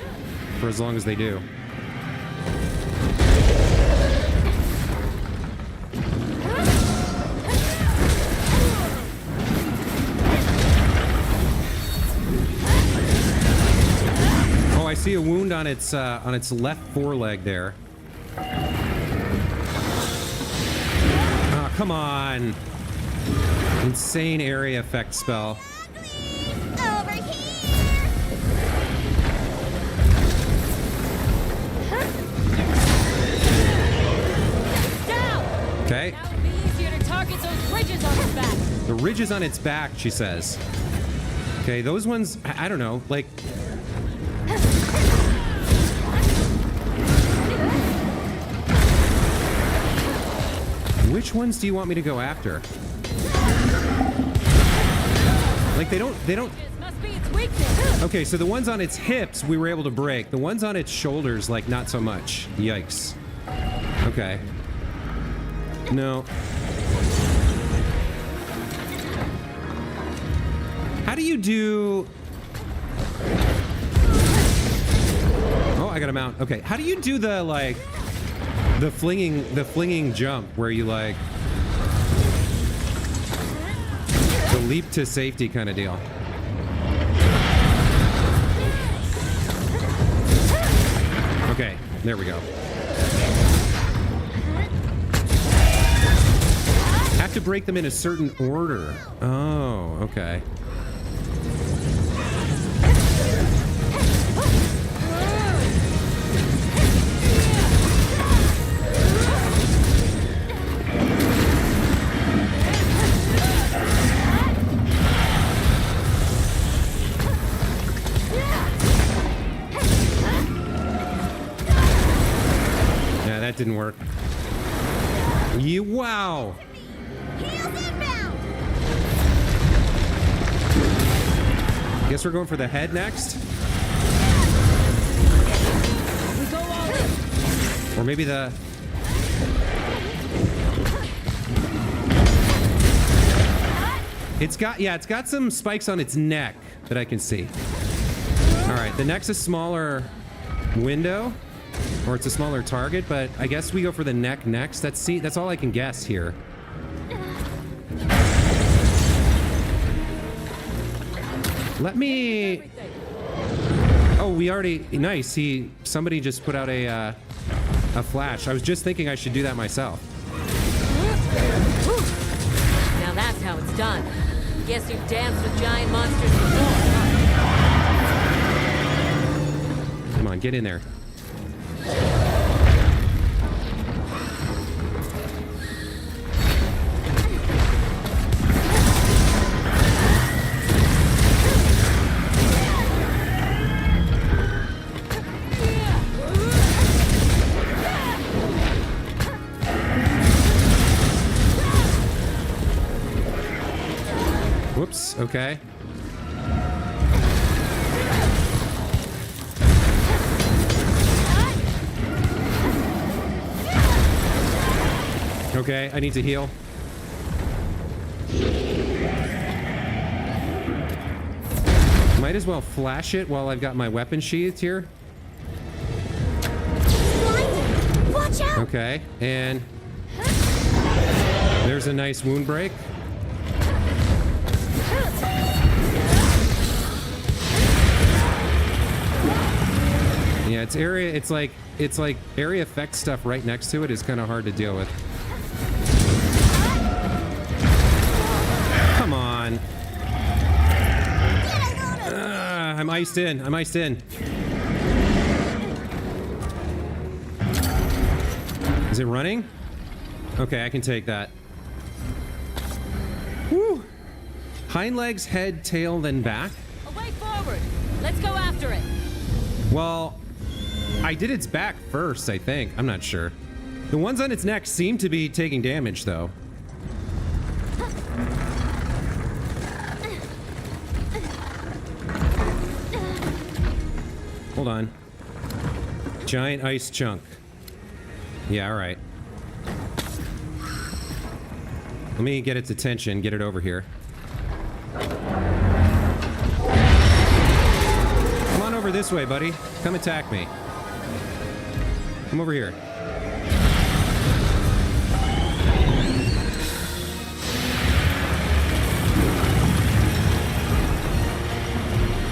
for as long as they do. I see a wound on its left foreleg there. Oh, come on. Insane area effect spell. Over here. Okay. Now it'd be easier to target those ridges on its back. The ridges on its back, she says. Okay, those ones, I don't know, like. Which ones do you want me to go after? Like they don't. Must be its weakness. Okay, so the ones on its hips we were able to break. The ones on its shoulders, like not so much. Yikes. Okay. No. How do you do? Oh, I got a mount. Okay, how do you do the like? The flinging jump where you like the leap to safety kind of deal. Okay, there we go. Have to break them in a certain order. Oh, okay. That didn't work. Wow. Guess we're going for the head next. We go all in. Or maybe the... It's got some spikes on its neck that I can see. All right, the neck's a smaller window, or it's a smaller target, but I guess we go for the neck next. That's all I can guess here. Let me... Oh, we already... Nice. Somebody just put out a flash. I was just thinking I should do that myself. Now that's how it's done. Guess you've danced with giant monsters before. Come on, get in there. Whoops, okay. Okay, I need to heal. Might as well flash it while I've got my weapon sheathed here. Watch out! Okay, and there's a nice wound break. Yeah, it's like area effect stuff right next to it is kind of hard to deal with. Come on. I'm iced in. I'm iced in. Is it running? Okay, I can take that. Woo! Hind legs, head, tail, then back. Away forward. Let's go after it. Well, I did its back first, I think. I'm not sure. The ones on its neck seem to be taking damage, though. Hold on. Giant ice chunk. Yeah, all right. Let me get its attention, get it over here. Come on over this way, buddy. Come attack me. Come over here.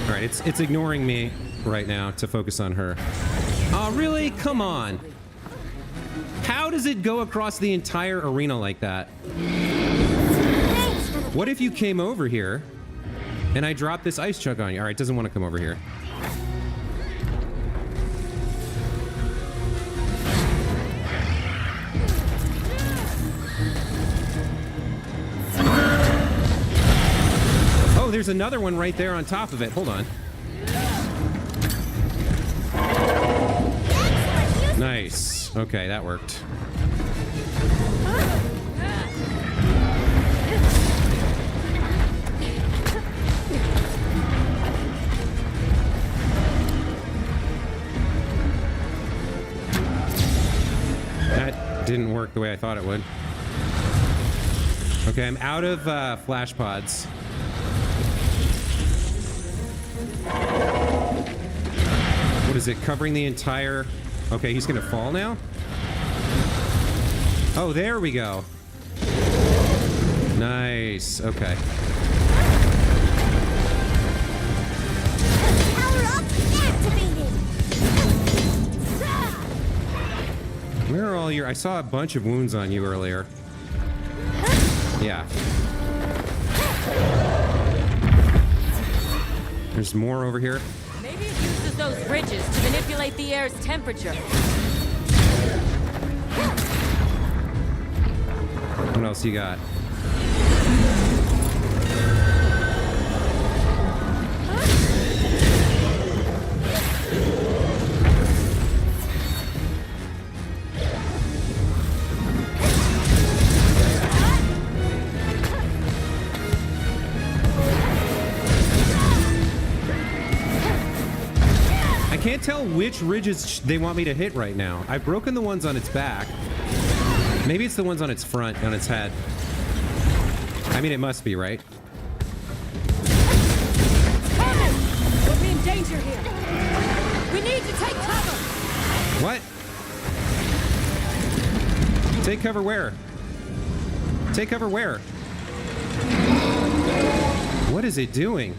All right, it's ignoring me right now to focus on her. Oh, really? Come on. How does it go across the entire arena like that? What if you came over here and I dropped this ice chunk on you? All right, it doesn't want to come over here. Oh, there's another one right there on top of it. Hold on. Nice. Okay, that worked. That didn't work the way I thought it would. Okay, I'm out of flash pods. What is it, covering the entire... Okay, he's gonna fall now? Oh, there we go. Nice, okay. Power up activated. Where are all your... I saw a bunch of wounds on you earlier. Yeah. There's more over here. Maybe it uses those ridges to manipulate the air's temperature. What else you got? can't tell which ridges they want me to hit right now. I've broken the ones on its back. Maybe it's the ones on its front, on its head. I mean, it must be, right? We'll be in danger here. We need to take cover. What? Take cover where? Take cover where? What is it doing?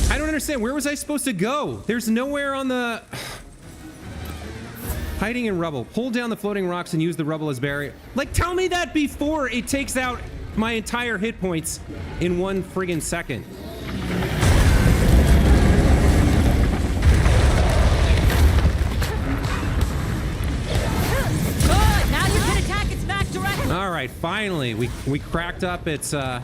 I don't understand. Where was I supposed to go? There's nowhere on the... Hiding in rubble. Pull down the floating rocks and use the rubble as barrier. Like, tell me that before it takes out my entire hit points in 1 friggin' second. Good. Now you can attack its back directly. All right, finally, we cracked up its head.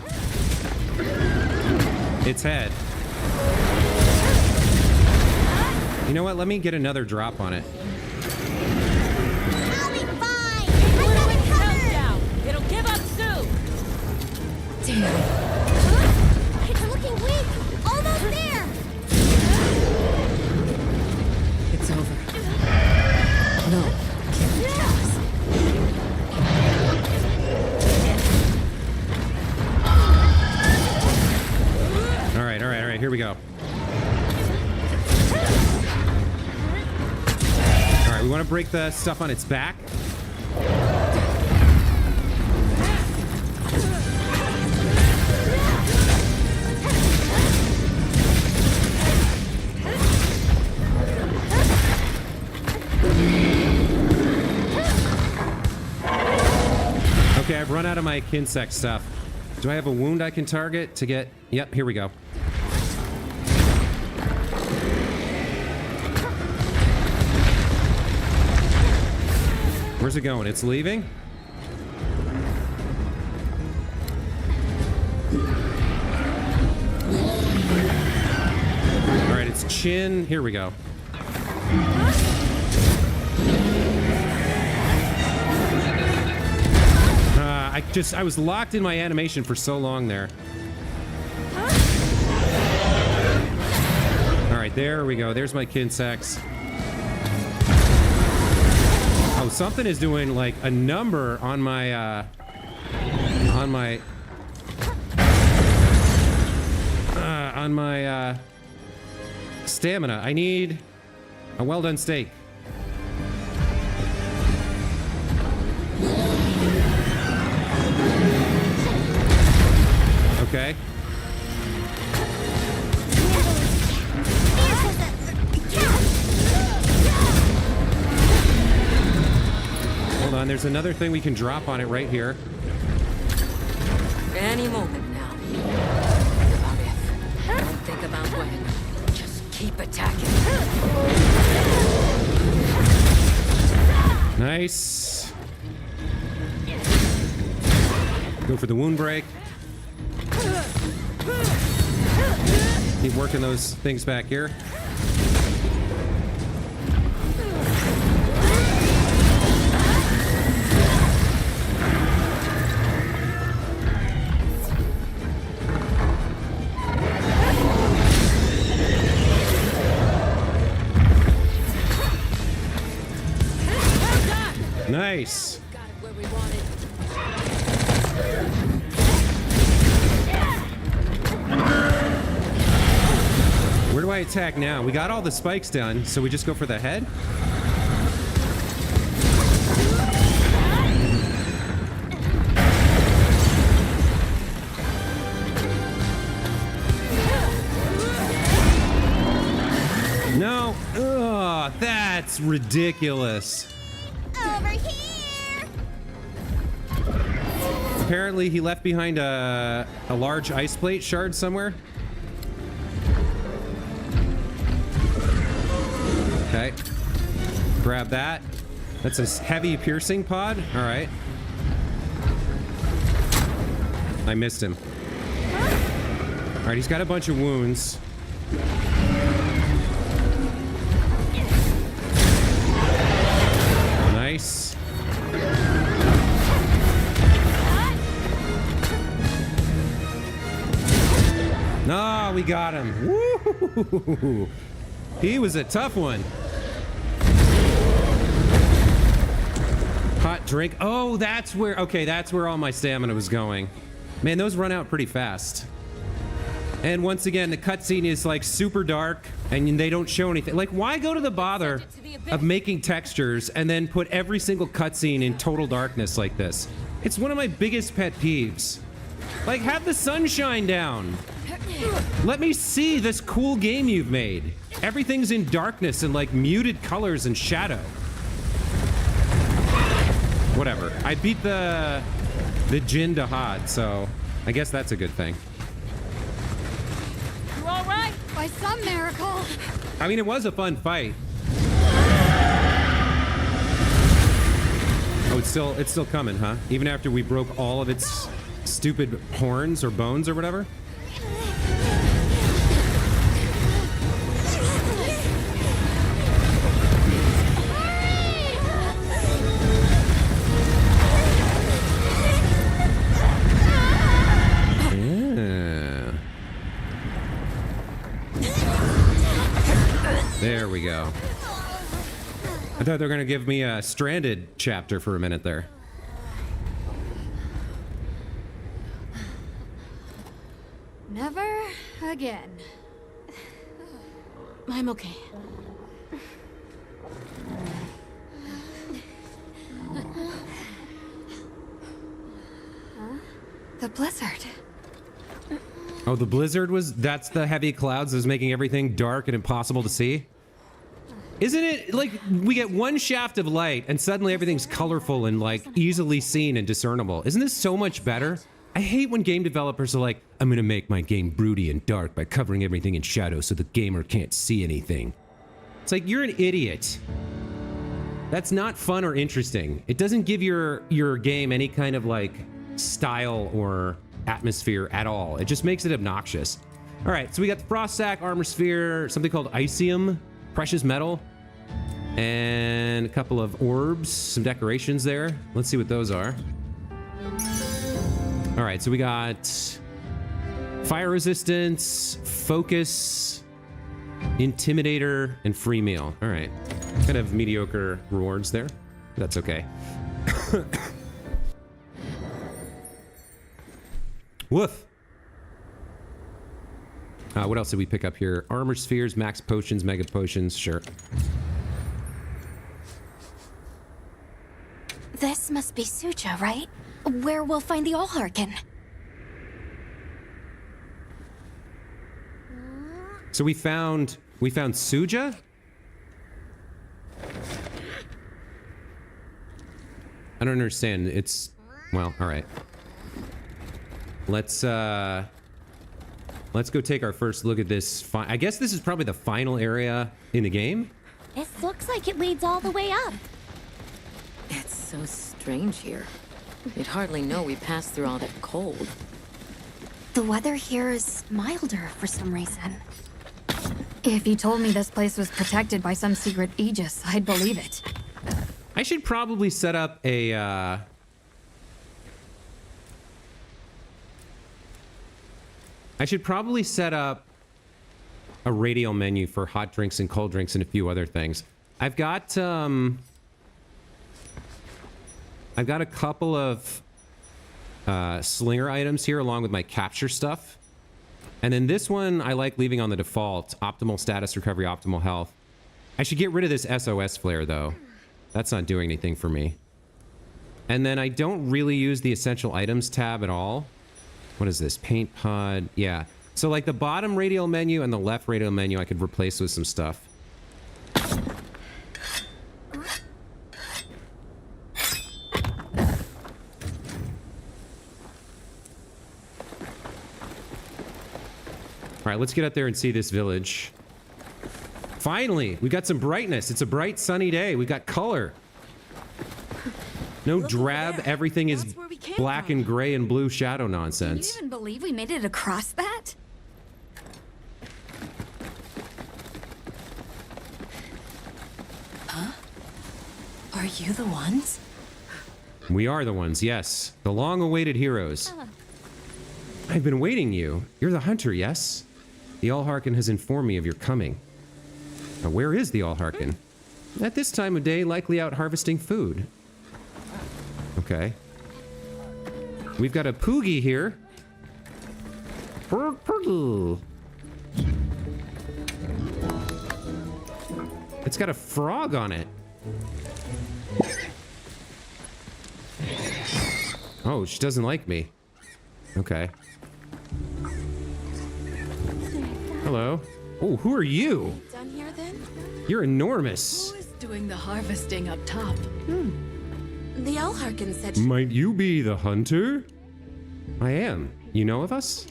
You know what? Let me get another drop on it. I'll be fine! It'll give up soon. Damn. It's looking weak! Almost there! It's over. No. All right, here we go. All right, we want to break the stuff on its back. Okay, I've run out of my Kinsect stuff. Do I have a wound I can target to get... Yep, here we go. Where's it going? It's leaving? All right, its chin. Here we go. I was locked in my animation for so long there. All right, there we go. There's my Kinsects. Oh, something is doing like a number on my stamina. I need a well done steak. Okay. Hold on, there's another thing we can drop on it right here. Any moment now. Think about if. Don't think about when. Just keep attacking. Nice. Go for the wound break. Keep working those things back here. Nice. Where do I attack now? We got all the spikes done, so we just go for the head? No. Ugh, that's ridiculous. Over here! Apparently he left behind a large ice plate shard somewhere. Okay. Grab that. That's a heavy piercing pod. All right. I missed him. All right, he's got a bunch of wounds. Nice. No, we got him. Woo! He was a tough one. Hot drink. Oh, that's where... Okay, that's where all my stamina was going. Man, those run out pretty fast. And once again, the cutscene is like super dark and they don't show anything. Like, why go to the bother of making textures and then put every single cutscene in total darkness like this? It's one of my biggest pet peeves. Like, have the sunshine down. Let me see this cool game you've made. Everything's in darkness and like muted colors and shadow. Whatever. I beat the Jin Dahad, so I guess that's a good thing. You all right? By some miracle. I mean, it was a fun fight. Oh, it's still coming, huh? Even after we broke all of its stupid horns or bones or whatever? Yeah. There we go. I thought they were gonna give me a Stranded chapter for a minute there. Never again. I'm okay. The blizzard. Oh, the blizzard that's the heavy clouds that was making everything dark and impossible to see? Isn't it like we get one shaft of light and suddenly everything's colorful and like easily seen and discernible? Isn't this so much better? I hate when game developers are like, I'm gonna make my game broody and dark by covering everything in shadow so the gamer can't see anything. It's like, you're an idiot. That's not fun or interesting. It doesn't give your game any kind of like style or atmosphere at all. It just makes it obnoxious. All right, so we got the Frost Sack, Armor Sphere, something called Icium, Precious Metal, and a couple of orbs, some decorations there. Let's see what those are. All right, so we got Fire Resistance, Focus, Intimidator, and Free Meal. All right, kind of mediocre rewards there. That's okay. Woof. What else did we pick up here? Armor Spheres, Max Potions, Mega Potions, sure. This must be Suja, right? Where we'll find the Allharkin. So we found Suja? I don't understand. It's, well, all right. Let's go take our first look at this. I guess this is probably the final area in the game. It looks like it leads all the way up. It's so strange here. You'd hardly know we passed through all that cold. The weather here is milder for some reason. If you told me this place was protected by some secret aegis, I'd believe it. I should probably set up a, I should probably set up a radial menu for hot drinks and cold drinks and a few other things. I've got a couple of slinger items here along with my capture stuff. And then this one I like leaving on the default. Optimal status recovery, optimal health. I should get rid of this SOS flare though. That's not doing anything for me. And then I don't really use the essential items tab at all. What is this? Paint pod. Yeah. So like the bottom radial menu and the left radial menu I could replace with some stuff. All right, let's get up there and see this village. Finally, we got some brightness. It's a bright, sunny day. We got color. No drab, everything is black and gray and blue shadow nonsense. Can you even believe we made it across that? Huh? Are you the ones? We are the ones, yes. The long-awaited heroes. I've been waiting you. You're the hunter, yes? The Allharkin has informed me of your coming. Now, where is the Allharkin? At this time of day, likely out harvesting food. Okay. We've got a Poogie here. Poogie. It's got a frog on it. Oh, she doesn't like me. Okay. Hello. Oh, who are you? Done here then? You're enormous. Who is doing the harvesting up top? The Allharkin said Might you be the hunter? I am. You know of us?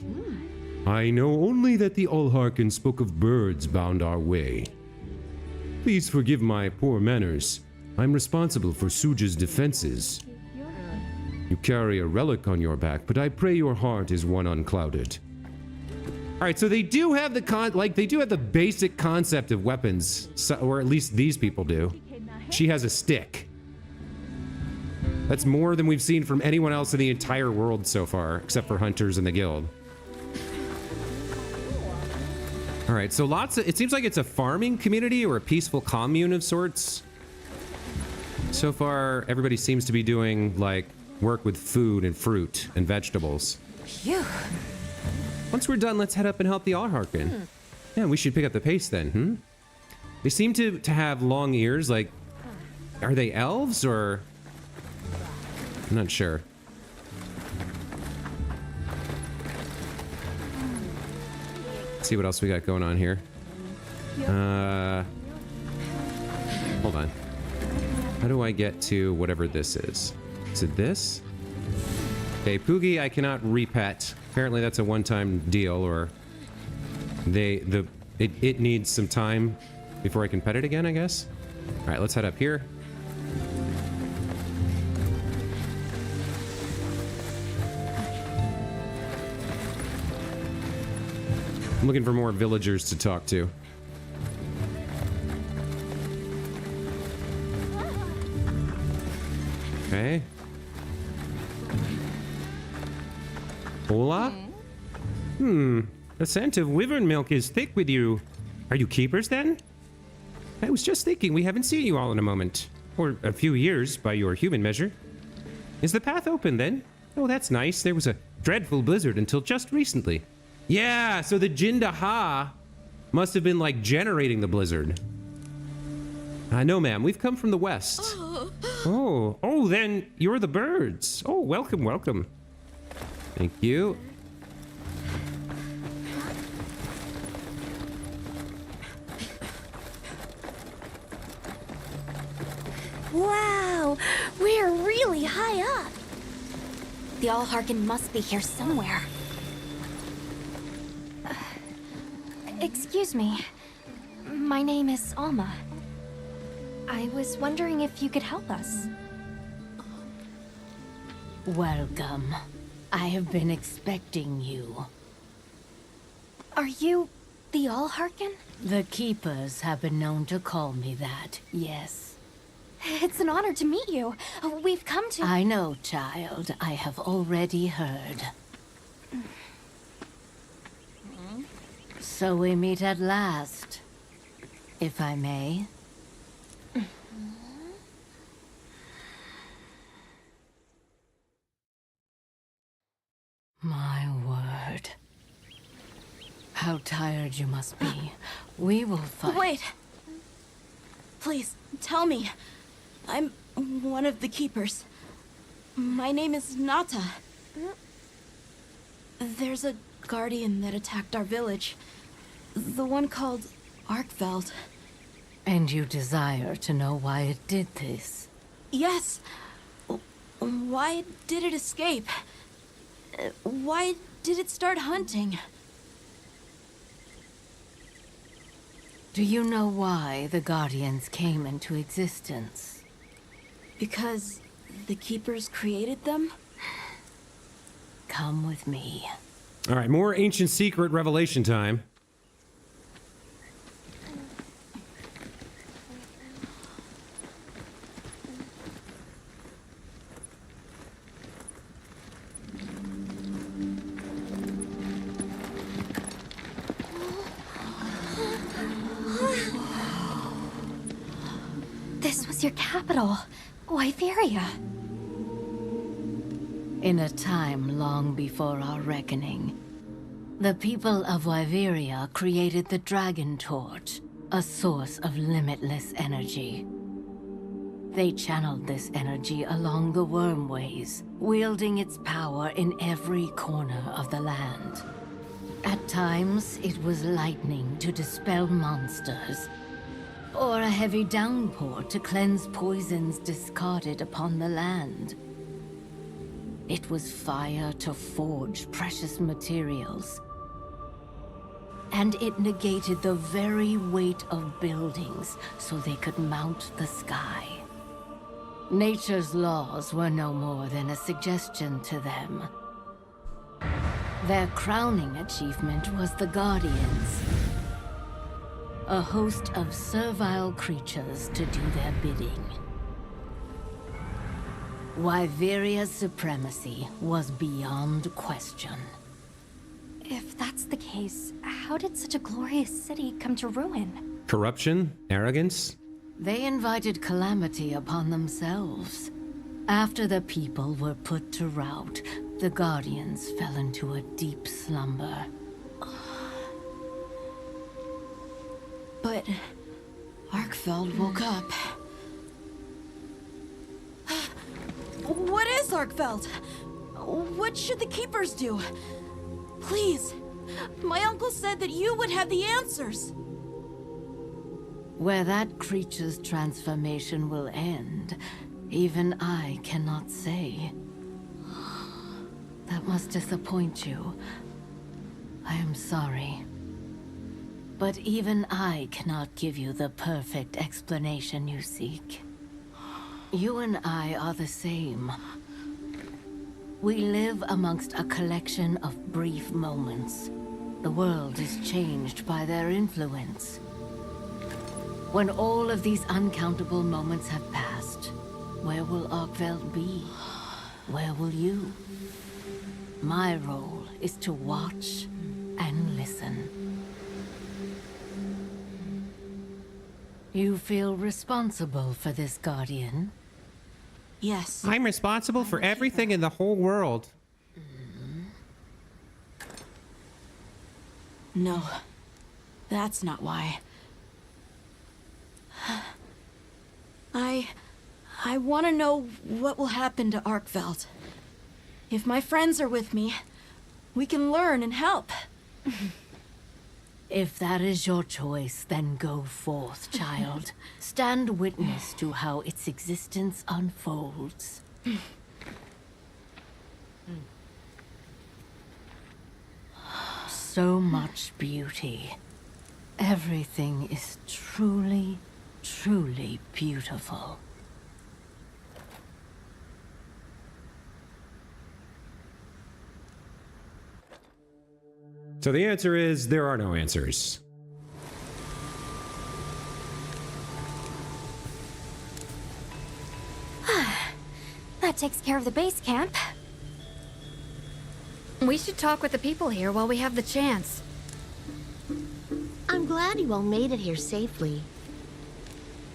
I know only that the Allharkin spoke of birds bound our way. Please forgive my poor manners. I'm responsible for Suja's defenses. You carry a relic on your back, but I pray your heart is one unclouded. All right, so they do have the basic concept of weapons, or at least these people do. She has a stick. That's more than we've seen from anyone else in the entire world so far, except for hunters in the guild. All right, so it seems like it's a farming community or a peaceful commune of sorts. So far, everybody seems to be doing, like, work with food and fruit and vegetables. Phew. Once we're done, let's head up and help the Allharkin. Yeah, we should pick up the pace then, They seem to have long ears, like... Are they elves, or... I'm not sure. Let's see what else we got going on here. Hold on. How do I get to whatever this is? Is it this? Okay, Poogie, I cannot repet. Apparently that's a one-time deal, or it needs some time before I can pet it again, I guess. All right, let's head up here. I'm looking for more villagers to talk to. Okay. Hola? The scent of wyvern milk is thick with you. Are you keepers then? I was just thinking we haven't seen you all in a moment. Or a few years, by your human measure. Is the path open then? Oh, that's nice. There was a dreadful blizzard until just recently. Yeah, so the Jindaha must have been, like, generating the blizzard. No, ma'am. We've come from the west. Oh, then you're the birds. Oh, welcome, welcome. Thank you. Wow, we're really high up. The Allharkin must be here somewhere. Excuse me. My name is Alma. I was wondering if you could help us. Welcome. I have been expecting you. Are you the Allharkin? The Keepers have been known to call me that, yes. It's an honor to meet you. We've come to... I know, child. I have already heard. So we meet at last, if I may. My word. How tired you must be. We will fight. Wait! Please, tell me. I'm one of the Keepers. My name is Nata. There's a guardian that attacked our village. The one called Arkveld. And you desire to know why it did this? Yes. Why did it escape? Why did it start hunting? Do you know why the Guardians came into existence? Because the Keepers created them? Come with me. All right, more ancient secret revelation time. was your capital, Wyveria. In a time long before our reckoning, the people of Wyveria created the Dragon Torch, a source of limitless energy. They channeled this energy along the Wormways, wielding its power in every corner of the land. At times, it was lightning to dispel monsters, or a heavy downpour to cleanse poisons discarded upon the land. It was fire to forge precious materials, and it negated the very weight of buildings so they could mount the sky. Nature's laws were no more than a suggestion to them. Their crowning achievement was the Guardians, a host of servile creatures to do their bidding. Wyveria's supremacy was beyond question. If that's the case, how did such a glorious city come to ruin? Corruption? Arrogance? They invited calamity upon themselves. After the people were put to rout, the Guardians fell into a deep slumber. But Arkfeld woke up. What is Arkfeld? What should the Keepers do? Please, my uncle said that you would have the answers. Where that creature's transformation will end, even I cannot say. That must disappoint you. I am sorry. But even I cannot give you the perfect explanation you seek. You and I are the same. We live amongst a collection of brief moments. The world is changed by their influence. When all of these uncountable moments have passed, where will Arkveld be? Where will you? My role is to watch and listen. You feel responsible for this Guardian? Yes. I'm responsible for everything in the whole world. No, that's not why. I want to know what will happen to Arkveld. If my friends are with me, we can learn and help. If that is your choice, then go forth, child. Stand witness to how its existence unfolds. So much beauty. Everything is truly, truly beautiful. So the answer is there are no answers. That takes care of the base camp. We should talk with the people here while we have the chance. I'm glad you all made it here safely.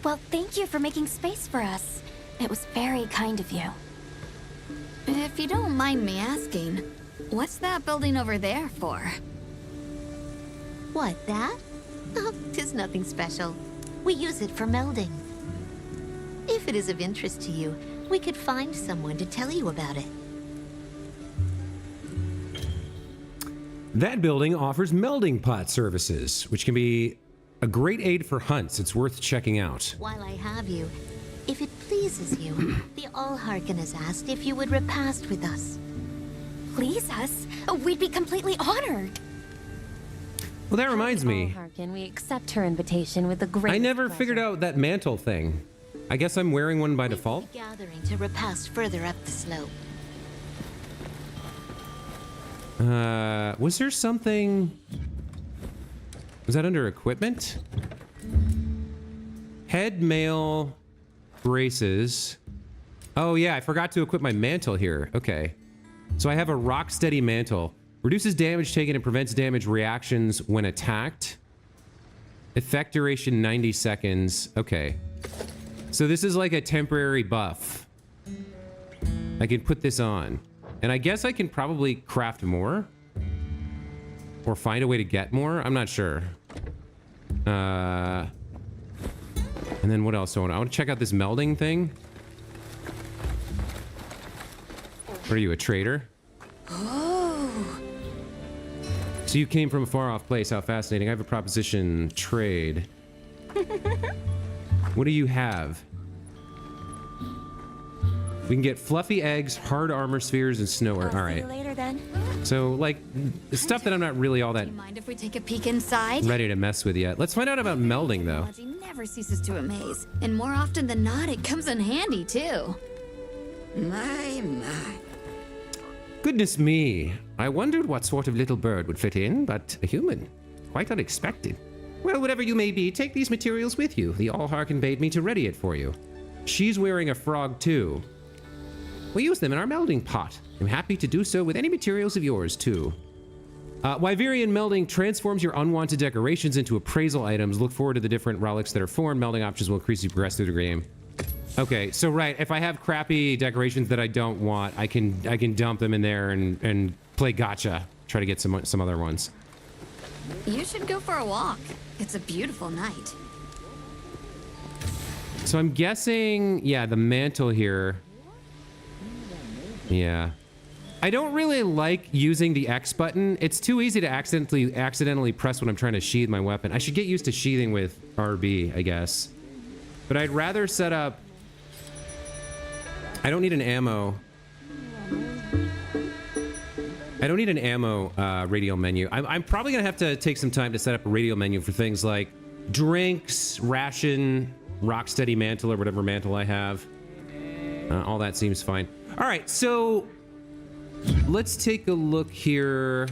Well, thank you for making space for us. It was very kind of you. If you don't mind me asking, what's that building over there for? What, that? Oh, 'tis nothing special. We use it for melding. If it is of interest to you, we could find someone to tell you about it. That building offers melding pot services, which can be a great aid for hunts. It's worth checking out. While I have you, if it pleases you, the Allharken has asked if you would repast with us. Please us? We'd be completely honored. Well, that reminds me. Allharken, we accept her invitation with the greatest I never pleasure. figured out that mantle thing. I guess I'm wearing one by default. Gathering to repast further up the slope. Was there something... Was that under equipment? Head mail braces. Oh yeah, I forgot to equip my mantle here. Okay. So I have a rock steady mantle. Reduces damage taken and prevents damage reactions when attacked. Effect duration 90 seconds. Okay. So this is like a temporary buff. I can put this on. And I guess I can probably craft more. Or find a way to get more. I'm not sure. And then what else do I want? I want to check out this melding thing. What are you, a trader? Oh. So you came from a far off place. How fascinating. I have a proposition. Trade. What do you have? We can get fluffy eggs, hard armor spheres, and snow. All right. See you later then. So, like, stuff that I'm not really all that Mind if we take a peek inside? ready to mess with yet. Let's find out about melding, though. Technology never ceases to amaze, and more often than not, it comes in handy too. My. Goodness me. I wondered what sort of little bird would fit in, but a human. Quite unexpected. Well, whatever you may be, take these materials with you. The Allharkin bade me to ready it for you. She's wearing a frog, too. We use them in our melding pot. I'm happy to do so with any materials of yours, too. Wyverian melding transforms your unwanted decorations into appraisal items. Look forward to the different relics that are formed. Melding options will increase as you progress through the game. Okay, so right, if I have crappy decorations that I don't want, I can dump them in there and play gotcha. Try to get some other ones. You should go for a walk. It's a beautiful night. So I'm guessing, yeah, the mantle here. Yeah. I don't really like using the X button. It's too easy to accidentally press when I'm trying to sheathe my weapon. I should get used to sheathing with RB, I guess. But I'd rather set up... I don't need an ammo. I don't need an ammo radial menu. I'm probably gonna have to take some time to set up a radial menu for things like drinks, ration, rocksteady mantle, or whatever mantle I have. All that seems fine. All right, so let's take a look here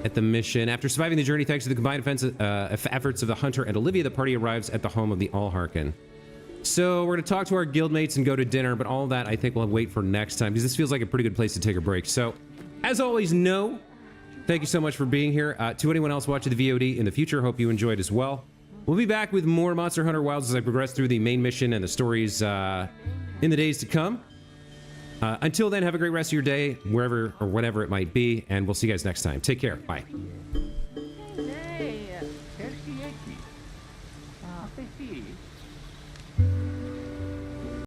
at the mission. After surviving the journey thanks to the combined efforts of the hunter and Olivia, the party arrives at the home of the Allharkin. So we're going to talk to our guildmates and go to dinner, but all of that I think we'll wait for next time because this feels like a pretty good place to take a break. So, as always, thank you so much for being here. To anyone else watching the VOD in the future, hope you enjoyed as well. We'll be back with more Monster Hunter Wilds as I progress through the main mission and the stories in the days to come. Until then, have a great rest of your day, wherever or whatever it might be, and we'll see you guys next time. Take care. Bye.